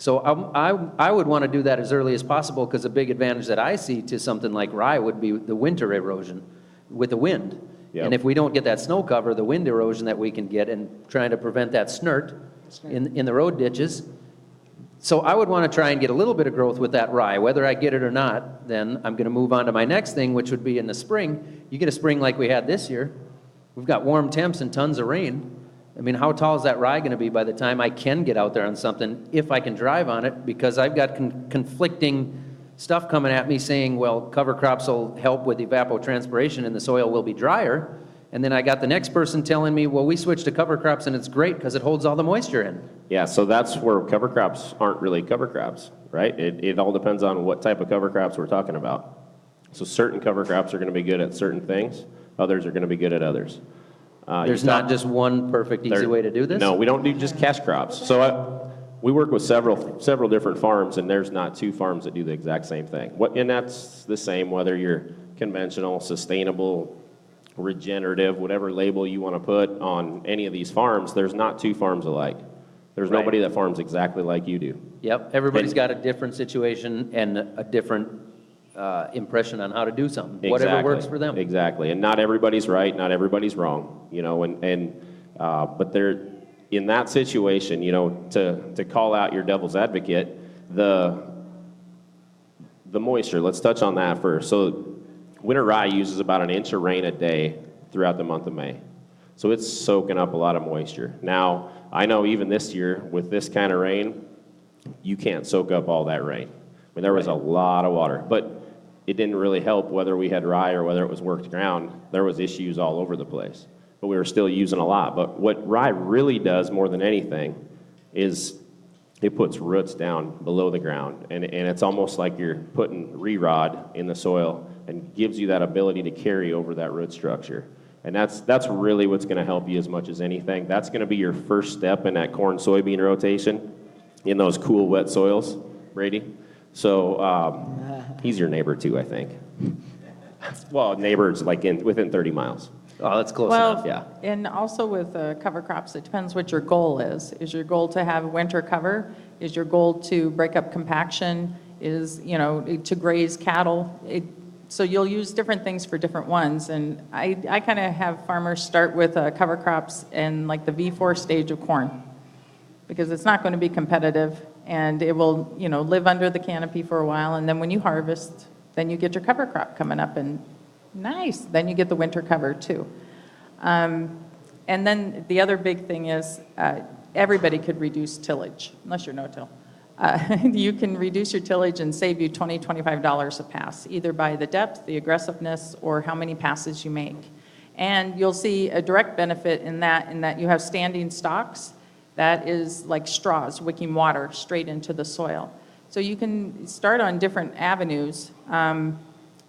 So I would want to do that as early as possible, because a big advantage that I see to something like rye would be the winter erosion with the wind. Yep. And if we don't get that snow cover, the wind erosion that we can get, and trying to prevent that snert in the road ditches. So I would want to try and get a little bit of growth with that rye. Whether I get it or not, then I'm going to move on to my next thing, which would be in the spring. You get a spring like we had this year. We've got warm temps and tons of rain. I mean, how tall is that rye going to be by the time I can get out there on something, if I can drive on it? Because I've got conflicting stuff coming at me saying, well, cover crops will help with evapotranspiration and the soil will be drier. And then I got the next person telling me, well, we switched to cover crops and it's great because it holds all the moisture in. Yeah, so that's where cover crops aren't really cover crops, right? It all depends on what type of cover crops we're talking about. So certain cover crops are going to be good at certain things. Others are going to be good at others. There's not just one perfect, easy way to do this? No, we don't do just cash crops. So we work with several different farms, and there's not two farms that do the exact same thing. And that's the same whether you're conventional, sustainable, regenerative, whatever label you want to put on any of these farms, there's not two farms alike. There's Right. nobody that farms exactly like you do. Yep, everybody's And- got a different situation and a different impression on how to do something, whatever works for them. Exactly, and not everybody's right, not everybody's wrong, you know, but they're, in that situation, you know, to call out your devil's advocate, the moisture, let's touch on that first. So winter rye uses about an inch of rain a day throughout the month of May. So it's soaking up a lot of moisture. Now, I know even this year, with this kind of rain, you can't soak up all that rain. I mean, there was a lot of water, but it didn't really help whether we had rye or whether it was worked ground. There was issues all over the place, but we were still using a lot. But what rye really does more than anything is it puts roots down below the ground, and it's almost like you're putting re-rod in the soil and gives you that ability to carry over that root structure. And that's really what's going to help you as much as anything. That's going to be your first step in that corn soybean rotation in those cool, wet soils, Brady. So he's your neighbor too, I think. Well, neighbors like within 30 miles. Oh, that's close Well, enough, yeah. and also with cover crops, it depends what your goal is. Is your goal to have winter cover? Is your goal to break up compaction? Is, you know, to graze cattle? So you'll use different things for different ones. And I kind of have farmers start with cover crops and like the V4 stage of corn, because it's not going to be competitive and it will, you know, live under the canopy for a while. And then when you harvest, then you get your cover crop coming up, and nice, then you get the winter cover too. And then the other big thing is everybody could reduce tillage, unless you're no-till. You can reduce your tillage and save you $20, $25 a pass, either by the depth, the aggressiveness, or how many passes you make. And you'll see a direct benefit in that you have standing stalks. That is like straws wicking water straight into the soil. So you can start on different avenues.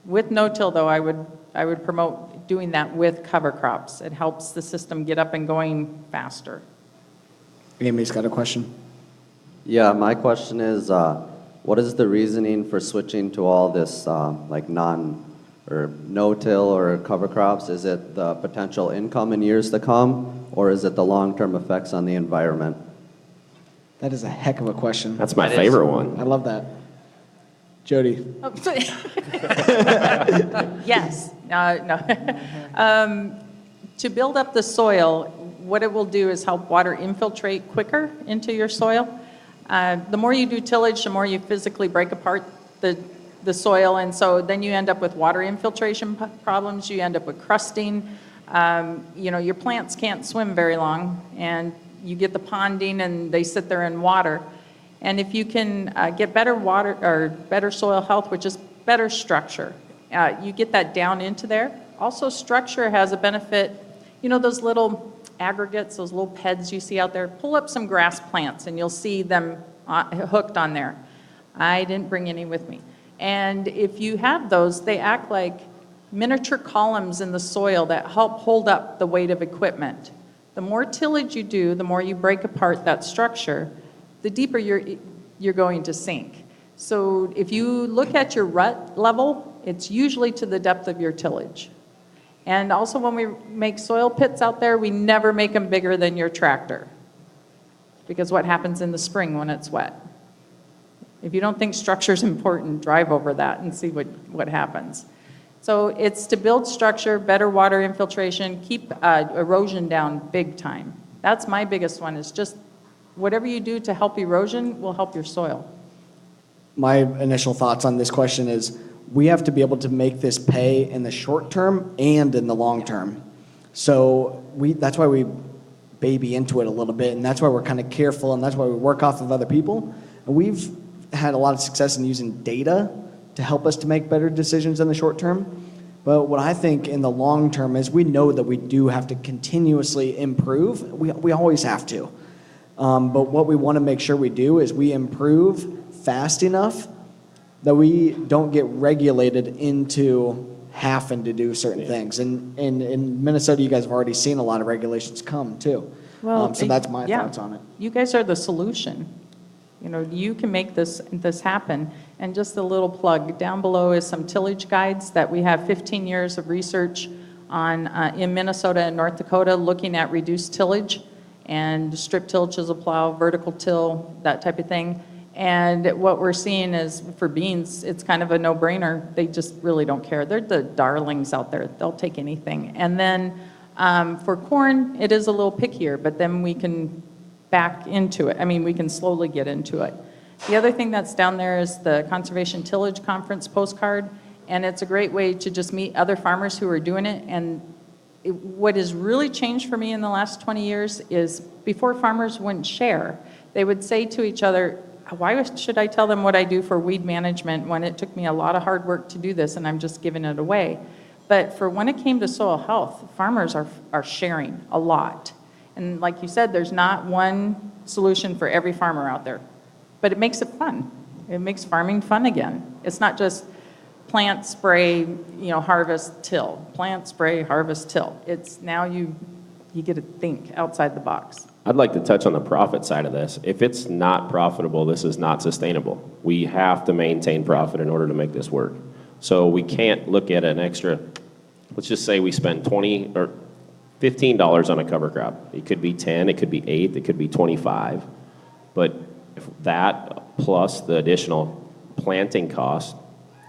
With no-till, though, I would promote doing that with cover crops. It helps the system get up and going faster. Amy's got a question. Yeah, my question is, what is the reasoning for switching to all this like no-till or cover crops? Is it the potential income in years to come, or is it the long-term effects on the environment? That is a heck of a question. That's my favorite one. I love that. Jody. Oh, so- yes. No. To build up the soil, what it will do is help water infiltrate quicker into your soil. The more you do tillage, the more you physically break apart the soil, and so then you end up with water infiltration problems. You end up with crusting. You know, your plants can't swim very long, and you get the ponding, and they sit there in water. And if you can get better water or better soil health, which is better structure, you get that down into there. Also, structure has a benefit. You know those little aggregates, those little PEDs you see out there? Pull up some grass plants, and you'll see them hooked on there. I didn't bring any with me. And if you have those, they act like miniature columns in the soil that help hold up the weight of equipment. The more tillage you do, the more you break apart that structure, the deeper you're going to sink. So if you look at your rut level, it's usually to the depth of your tillage. And also when we make soil pits out there, we never make them bigger than your tractor. Because what happens in the spring when it's wet? If you don't think structure's important, drive over that and see what happens. So it's to build structure, better water infiltration, keep erosion down big time. That's my biggest one, is just whatever you do to help erosion will help your soil. My initial thoughts on this question is we have to be able to make this pay in the short term and in the long term. So that's why we baby into it a little bit, and that's why we're kind of careful, and that's why we work off of other people. And we've had a lot of success in using data to help us to make better decisions in the short term. But what I think in the long term is we know that we do have to continuously improve. We always have to. But what we want to make sure we do is we improve fast enough that we don't get regulated into having to do certain things. And in Minnesota, you guys have already seen a lot of regulations come too. Well, so that's my thoughts on it. You guys are the solution. You know, you can make this happen. And just a little plug, down below is some tillage guides that we have 15 years of research in Minnesota and North Dakota, looking at reduced tillage and strip till, chisel plow, vertical till, that type of thing. And what we're seeing is for beans, it's kind of a no-brainer. They just really don't care. They're the darlings out there. They'll take anything. And then for corn, it is a little pickier, but then we can back into it. I mean, we can slowly get into it. The other thing that's down there is the Conservation Tillage Conference postcard, and it's a great way to just meet other farmers who are doing it. And what has really changed for me in the last 20 years is before farmers wouldn't share. They would say to each other, why should I tell them what I do for weed management when it took me a lot of hard work to do this and I'm just giving it away? But for when it came to soil health, farmers are sharing a lot. And like you said, there's not one solution for every farmer out there. But it makes it fun. It makes farming fun again. It's not just plant, spray, harvest, till. Plant, spray, harvest, till. It's now you get to think outside the box. I'd like to touch on the profit side of this. If it's not profitable, this is not sustainable. We have to maintain profit in order to make this work. So we can't look at an extra, let's just say we spend $20 or $15 on a cover crop. It could be 10, it could be 8, it could be 25. But if that plus the additional planting costs,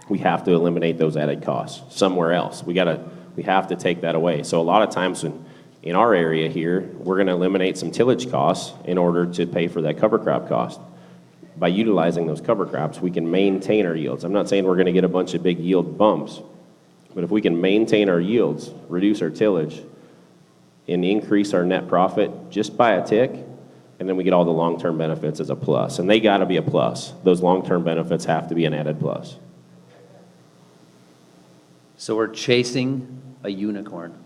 we have to eliminate those added costs somewhere else. We have to take that away. So a lot of times in our area here, we're going to eliminate some tillage costs in order to pay for that cover crop cost. By utilizing those cover crops, we can maintain our yields. I'm not saying we're going to get a bunch of big yield bumps, but if we can maintain our yields, reduce our tillage, and increase our net profit just by a tick, and then we get all the long-term benefits as a plus. And they got to be a plus. Those long-term benefits have to be an added plus. So we're chasing a unicorn.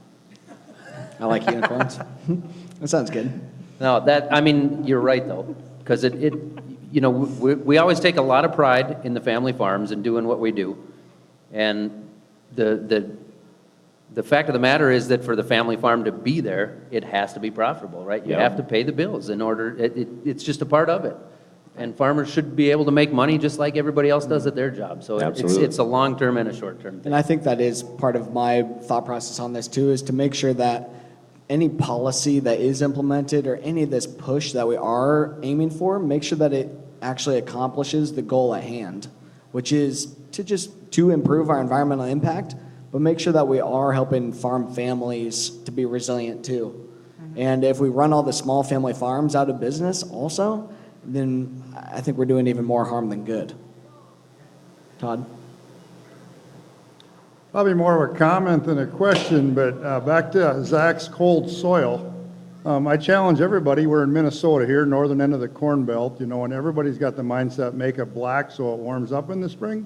I like unicorns. That sounds good. No, you're right though, because we always take a lot of pride in the family farms and doing what we do. And the fact of the matter is that for the family farm to be there, it has to be profitable, right? You have to pay the bills in order, it's just a part of it. And farmers should be able to make money just like everybody else does at their job. So it's a long-term and a short-term thing. And I think that is part of my thought process on this too, is to make sure that any policy that is implemented or any of this push that we are aiming for, make sure that it actually accomplishes the goal at hand, which is to improve our environmental impact, but make sure that we are helping farm families to be resilient too. Mm-hmm. And if we run all the small family farms out of business also, then I think we're doing even more harm than good. Todd? Probably more of a comment than a question, but back to Zach's cold soil. I challenge everybody. We're in Minnesota here, northern end of the Corn Belt, and everybody's got the mindset, make it black so it warms up in the spring.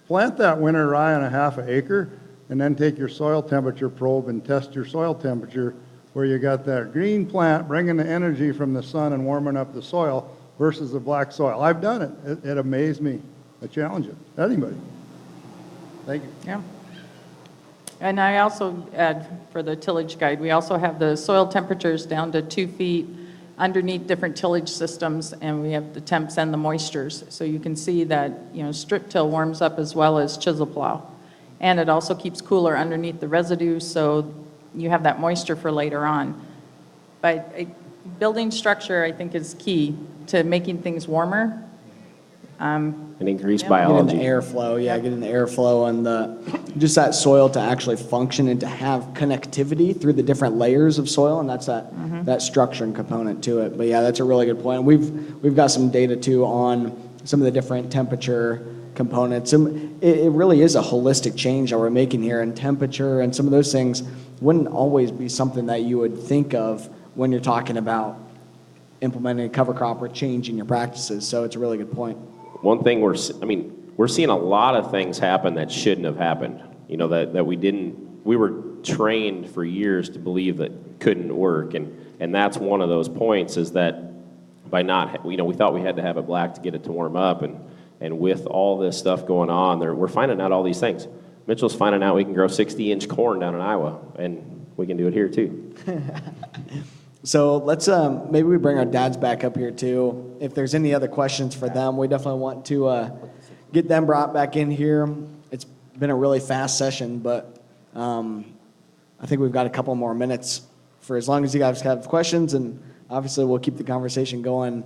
Plant that winter rye on a half an acre, and then take your soil temperature probe and test your soil temperature where you got that green plant bringing the energy from the sun and warming up the soil versus the black soil. I've done it. It amazed me. I challenge it. Anybody. Thank you. Yeah. And I also add for the tillage guide, we also have the soil temperatures down to 2 feet underneath different tillage systems, and we have the temps and the moistures. So you can see that, strip till warms up as well as chisel plow. And it also keeps cooler underneath the residue, so you have that moisture for later on. But building structure, I think, is key to making things warmer. And increased biology. Getting the airflow, getting the airflow and just that soil to actually function and to have connectivity through the different layers of soil, and that's that structuring component to it. But yeah, that's a really good point. We've got some data too on some of the different temperature components. And it really is a holistic change that we're making here, and temperature and some of those things wouldn't always be something that you would think of when you're talking about implementing a cover crop or changing your practices. So it's a really good point. One thing we're seeing a lot of things happen that shouldn't have happened. That we were trained for years to believe that couldn't work, and that's one of those points is that by not, we thought we had to have it black to get it to warm up, and with all this stuff going on, we're finding out all these things. Mitchell's finding out we can grow 60-inch corn down in Iowa, and we can do it here too. So let's maybe we bring our dads back up here too. If there's any other questions for them, we definitely want to get them brought back in here. It's been a really fast session, but I think we've got a couple more minutes for as long as you guys have questions, and obviously we'll keep the conversation going.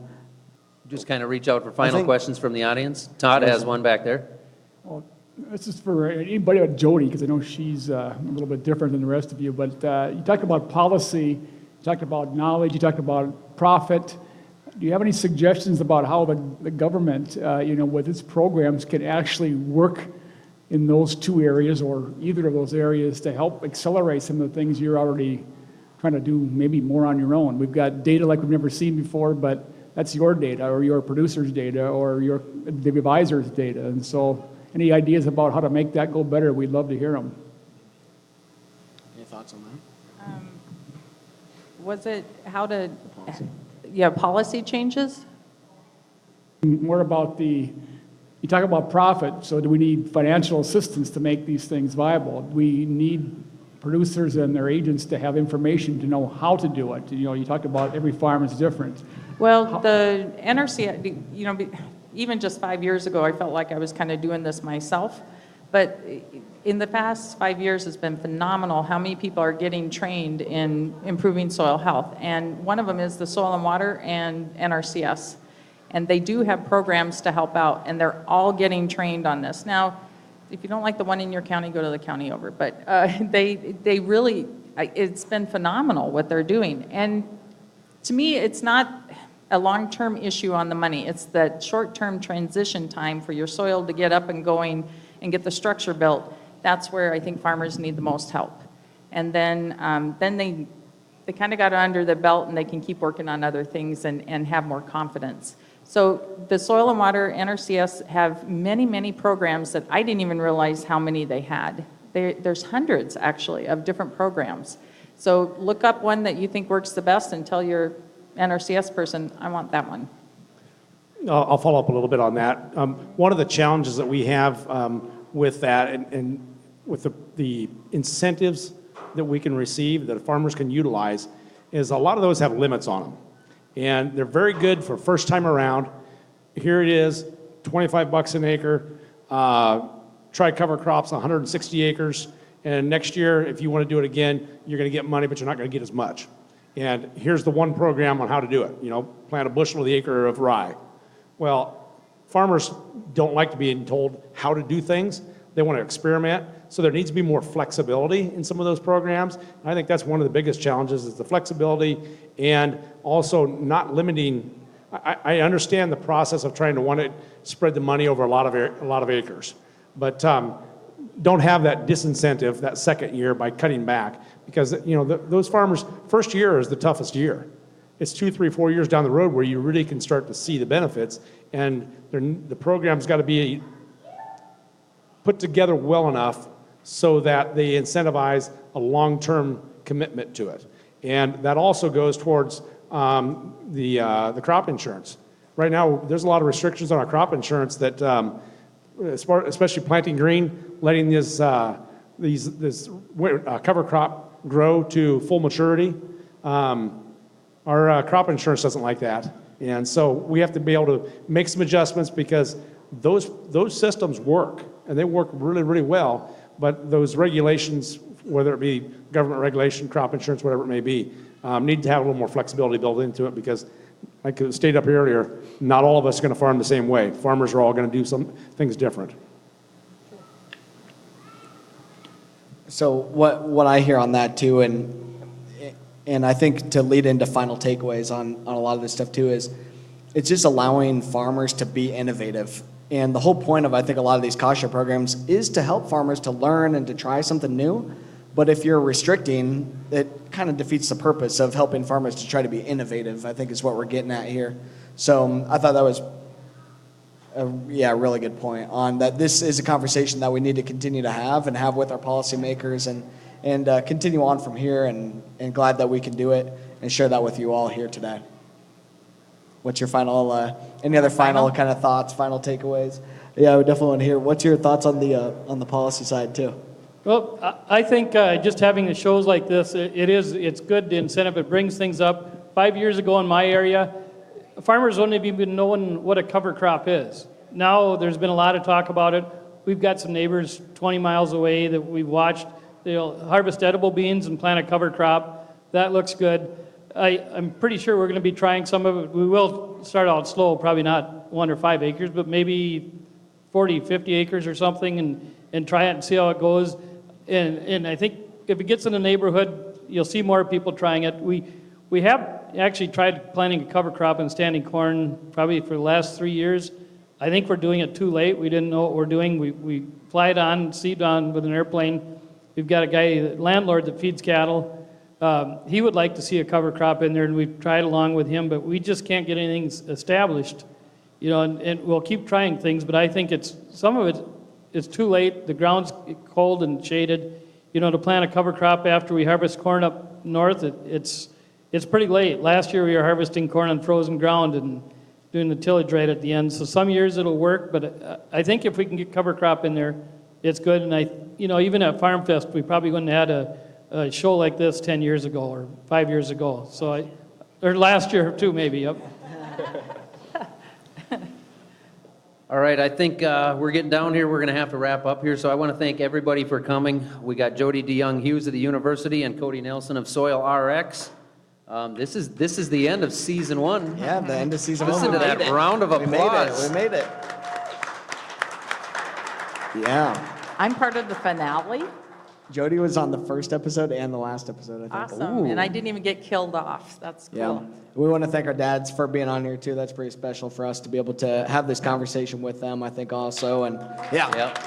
Just kind of reach out for final think- questions from the audience. Todd has one back there. Well, this is for anybody but Jodi, because I know she's a little bit different than the rest of you. But you talked about policy, you talked about knowledge, you talked about profit. Do you have any suggestions about how the government, with its programs, can actually work in those two areas or either of those areas to help accelerate some of the things you're already trying to do, maybe more on your own? We've got data like we've never seen before, but that's your data or your producer's data or the advisor's data. And so any ideas about how to make that go better, we'd love to hear them. Any thoughts on that? Was it how to, policy changes? More about you talk about profit, so do we need financial assistance to make these things viable? We need producers and their agents to have information to know how to do it. You talked about every farm is different. Well, the NRC, even just 5 years ago, I felt like I was kind of doing this myself. But in the past 5 years, it's been phenomenal how many people are getting trained in improving soil health. And one of them is the Soil and Water and NRCS. And they do have programs to help out, and they're all getting trained on this. Now, if you don't like the one in your county, go to the county over. But they really, it's been phenomenal what they're doing. And to me, it's not a long-term issue on the money. It's that short-term transition time for your soil to get up and going and get the structure built. That's where I think farmers need the most help. And then they kind of got under the belt and they can keep working on other things and have more confidence. So the Soil and Water NRCS have many, many programs that I didn't even realize how many they had. There's hundreds, actually, of different programs. So look up one that you think works the best and tell your NRCS person, I want that one. I'll follow up a little bit on that. One of the challenges that we have with that and with the incentives that we can receive, that farmers can utilize, is a lot of those have limits on them. And they're very good for first time around. Here it is, 25 bucks an acre, try cover crops, 160 acres, and next year, if you want to do it again, you're going to get money, but you're not going to get as much. And here's the one program on how to do it. Plant a bushel of the acre of rye. Well, farmers don't like to be told how to do things. They want to experiment. So there needs to be more flexibility in some of those programs. And I think that's one of the biggest challenges is the flexibility and also not limiting. I understand the process of trying to want to spread the money over a lot of acres, but don't have that disincentive that second year by cutting back, because those farmers, first year is the toughest year. It's 2, 3, 4 years down the road where you really can start to see the benefits, and the program's got to be put together well enough so that they incentivize a long-term commitment to it. And that also goes towards the crop insurance. Right now, there's a lot of restrictions on our crop insurance that, especially planting green, letting this cover crop grow to full maturity. Our crop insurance doesn't like that. And so we have to be able to make some adjustments, because those systems work, and they work really, really well. But those regulations, whether it be government regulation, crop insurance, whatever it may be, need to have a little more flexibility built into it, because, like I stated up here earlier, not all of us are going to farm the same way. Farmers are all going to do some things different. So what I hear on that too, and I think to lead into final takeaways on a lot of this stuff too, is it's just allowing farmers to be innovative. And the whole point of, I think, a lot of these cost share programs is to help farmers to learn and to try something new. But if you're restricting, it kind of defeats the purpose of helping farmers to try to be innovative, I think is what we're getting at here. So I thought that was a really good point on that. This is a conversation that we need to continue to have with our policymakers and continue on from here, and glad that we can do it and share that with you all here today. What's your final, any other final kind of thoughts, final takeaways? Yeah, we definitely want to hear. What's your thoughts on the policy side too? Well, I think just having the shows like this, it's good to incentive. It brings things up. 5 years ago in my area, farmers wouldn't have even known what a cover crop is. Now there's been a lot of talk about it. We've got some neighbors 20 miles away that we've watched they'll harvest edible beans and plant a cover crop. That looks good. I'm pretty sure we're going to be trying some of it. We will start out slow, probably not 1 or 5 acres, but maybe 40, 50 acres or something, and try it and see how it goes. And I think if it gets in the neighborhood, you'll see more people trying it. We have actually tried planting a cover crop and standing corn probably for the last 3 years. I think we're doing it too late. We didn't know what we're doing. We fly it on, seed on with an airplane. We've got a guy, landlord that feeds cattle. He would like to see a cover crop in there, and we've tried along with him, but we just can't get anything established. And we'll keep trying things, but I think some of it is too late. The ground's cold and shaded. To plant a cover crop after we harvest corn up north, it's pretty late. Last year we were harvesting corn on frozen ground and doing the tillage right at the end. So some years it'll work, but I think if we can get cover crop in there, it's good. And even at Farmfest, we probably wouldn't have had a show like this 10 years ago or 5 years ago. Or last year too, maybe. Yep. All right, I think we're getting down here. We're going to have to wrap up here. So I want to thank everybody for coming. We got Jodi DeJong-Hughes of the university and Cody Nelson of Soil RX. This is the end of season 1. Yeah, the end of season 1. Listen to that round of applause. We made it. Yeah. I'm part of the finale. Jodi was on the first episode and the last episode, I think. Awesome. And I didn't even get killed off. That's cool. Yeah. We want to thank our dads for being on here, too. That's pretty special for us to be able to have this conversation with them, I think, also. And yeah. Yep.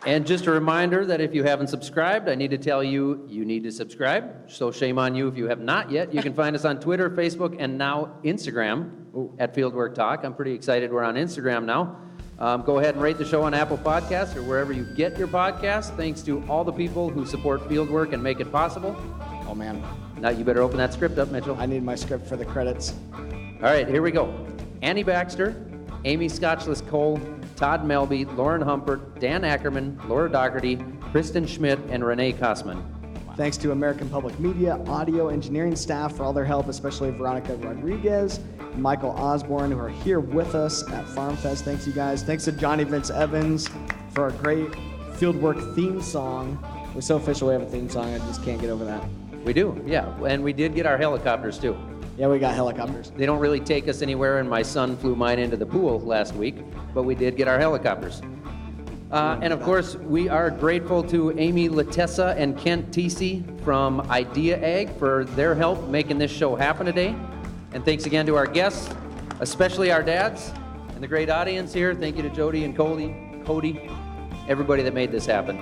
And just a reminder that if you haven't subscribed, I need to tell you, you need to subscribe. So shame on you if you have not yet. You can find us on Twitter, Facebook, and now Instagram at Fieldwork Talk. I'm pretty excited we're on Instagram now. Go ahead and rate the show on Apple Podcasts or wherever you get your podcasts. Thanks to all the people who support Fieldwork and make it possible. Oh, man. Now you better open that script up, Mitchell. I need my script for the credits. All right, here we go. Annie Baxter, Amy Scotchless-Cole, Todd Melby, Lauren Humpert, Dan Ackerman, Laura Dougherty, Kristen Schmidt, and Renee Kossman. Thanks to American Public Media, audio engineering staff for all their help, especially Veronica Rodriguez, and Michael Osborne, who are here with us at Farmfest. Thanks, you guys. Thanks to Johnny Vince Evans for a great Fieldwork theme song. We're so official we have a theme song. I just can't get over that. We do, yeah. And we did get our helicopters, too. Yeah, we got helicopters. They don't really take us anywhere, and my son flew mine into the pool last week, but we did get our helicopters. And of course, we are grateful to Amy Latessa and Kent Teesey from Idea Ag for their help making this show happen today. And thanks again to our guests, especially our dads, and the great audience here. Thank you to Jodi and Cody, everybody that made this happen.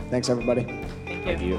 Thanks, everybody. Thank you.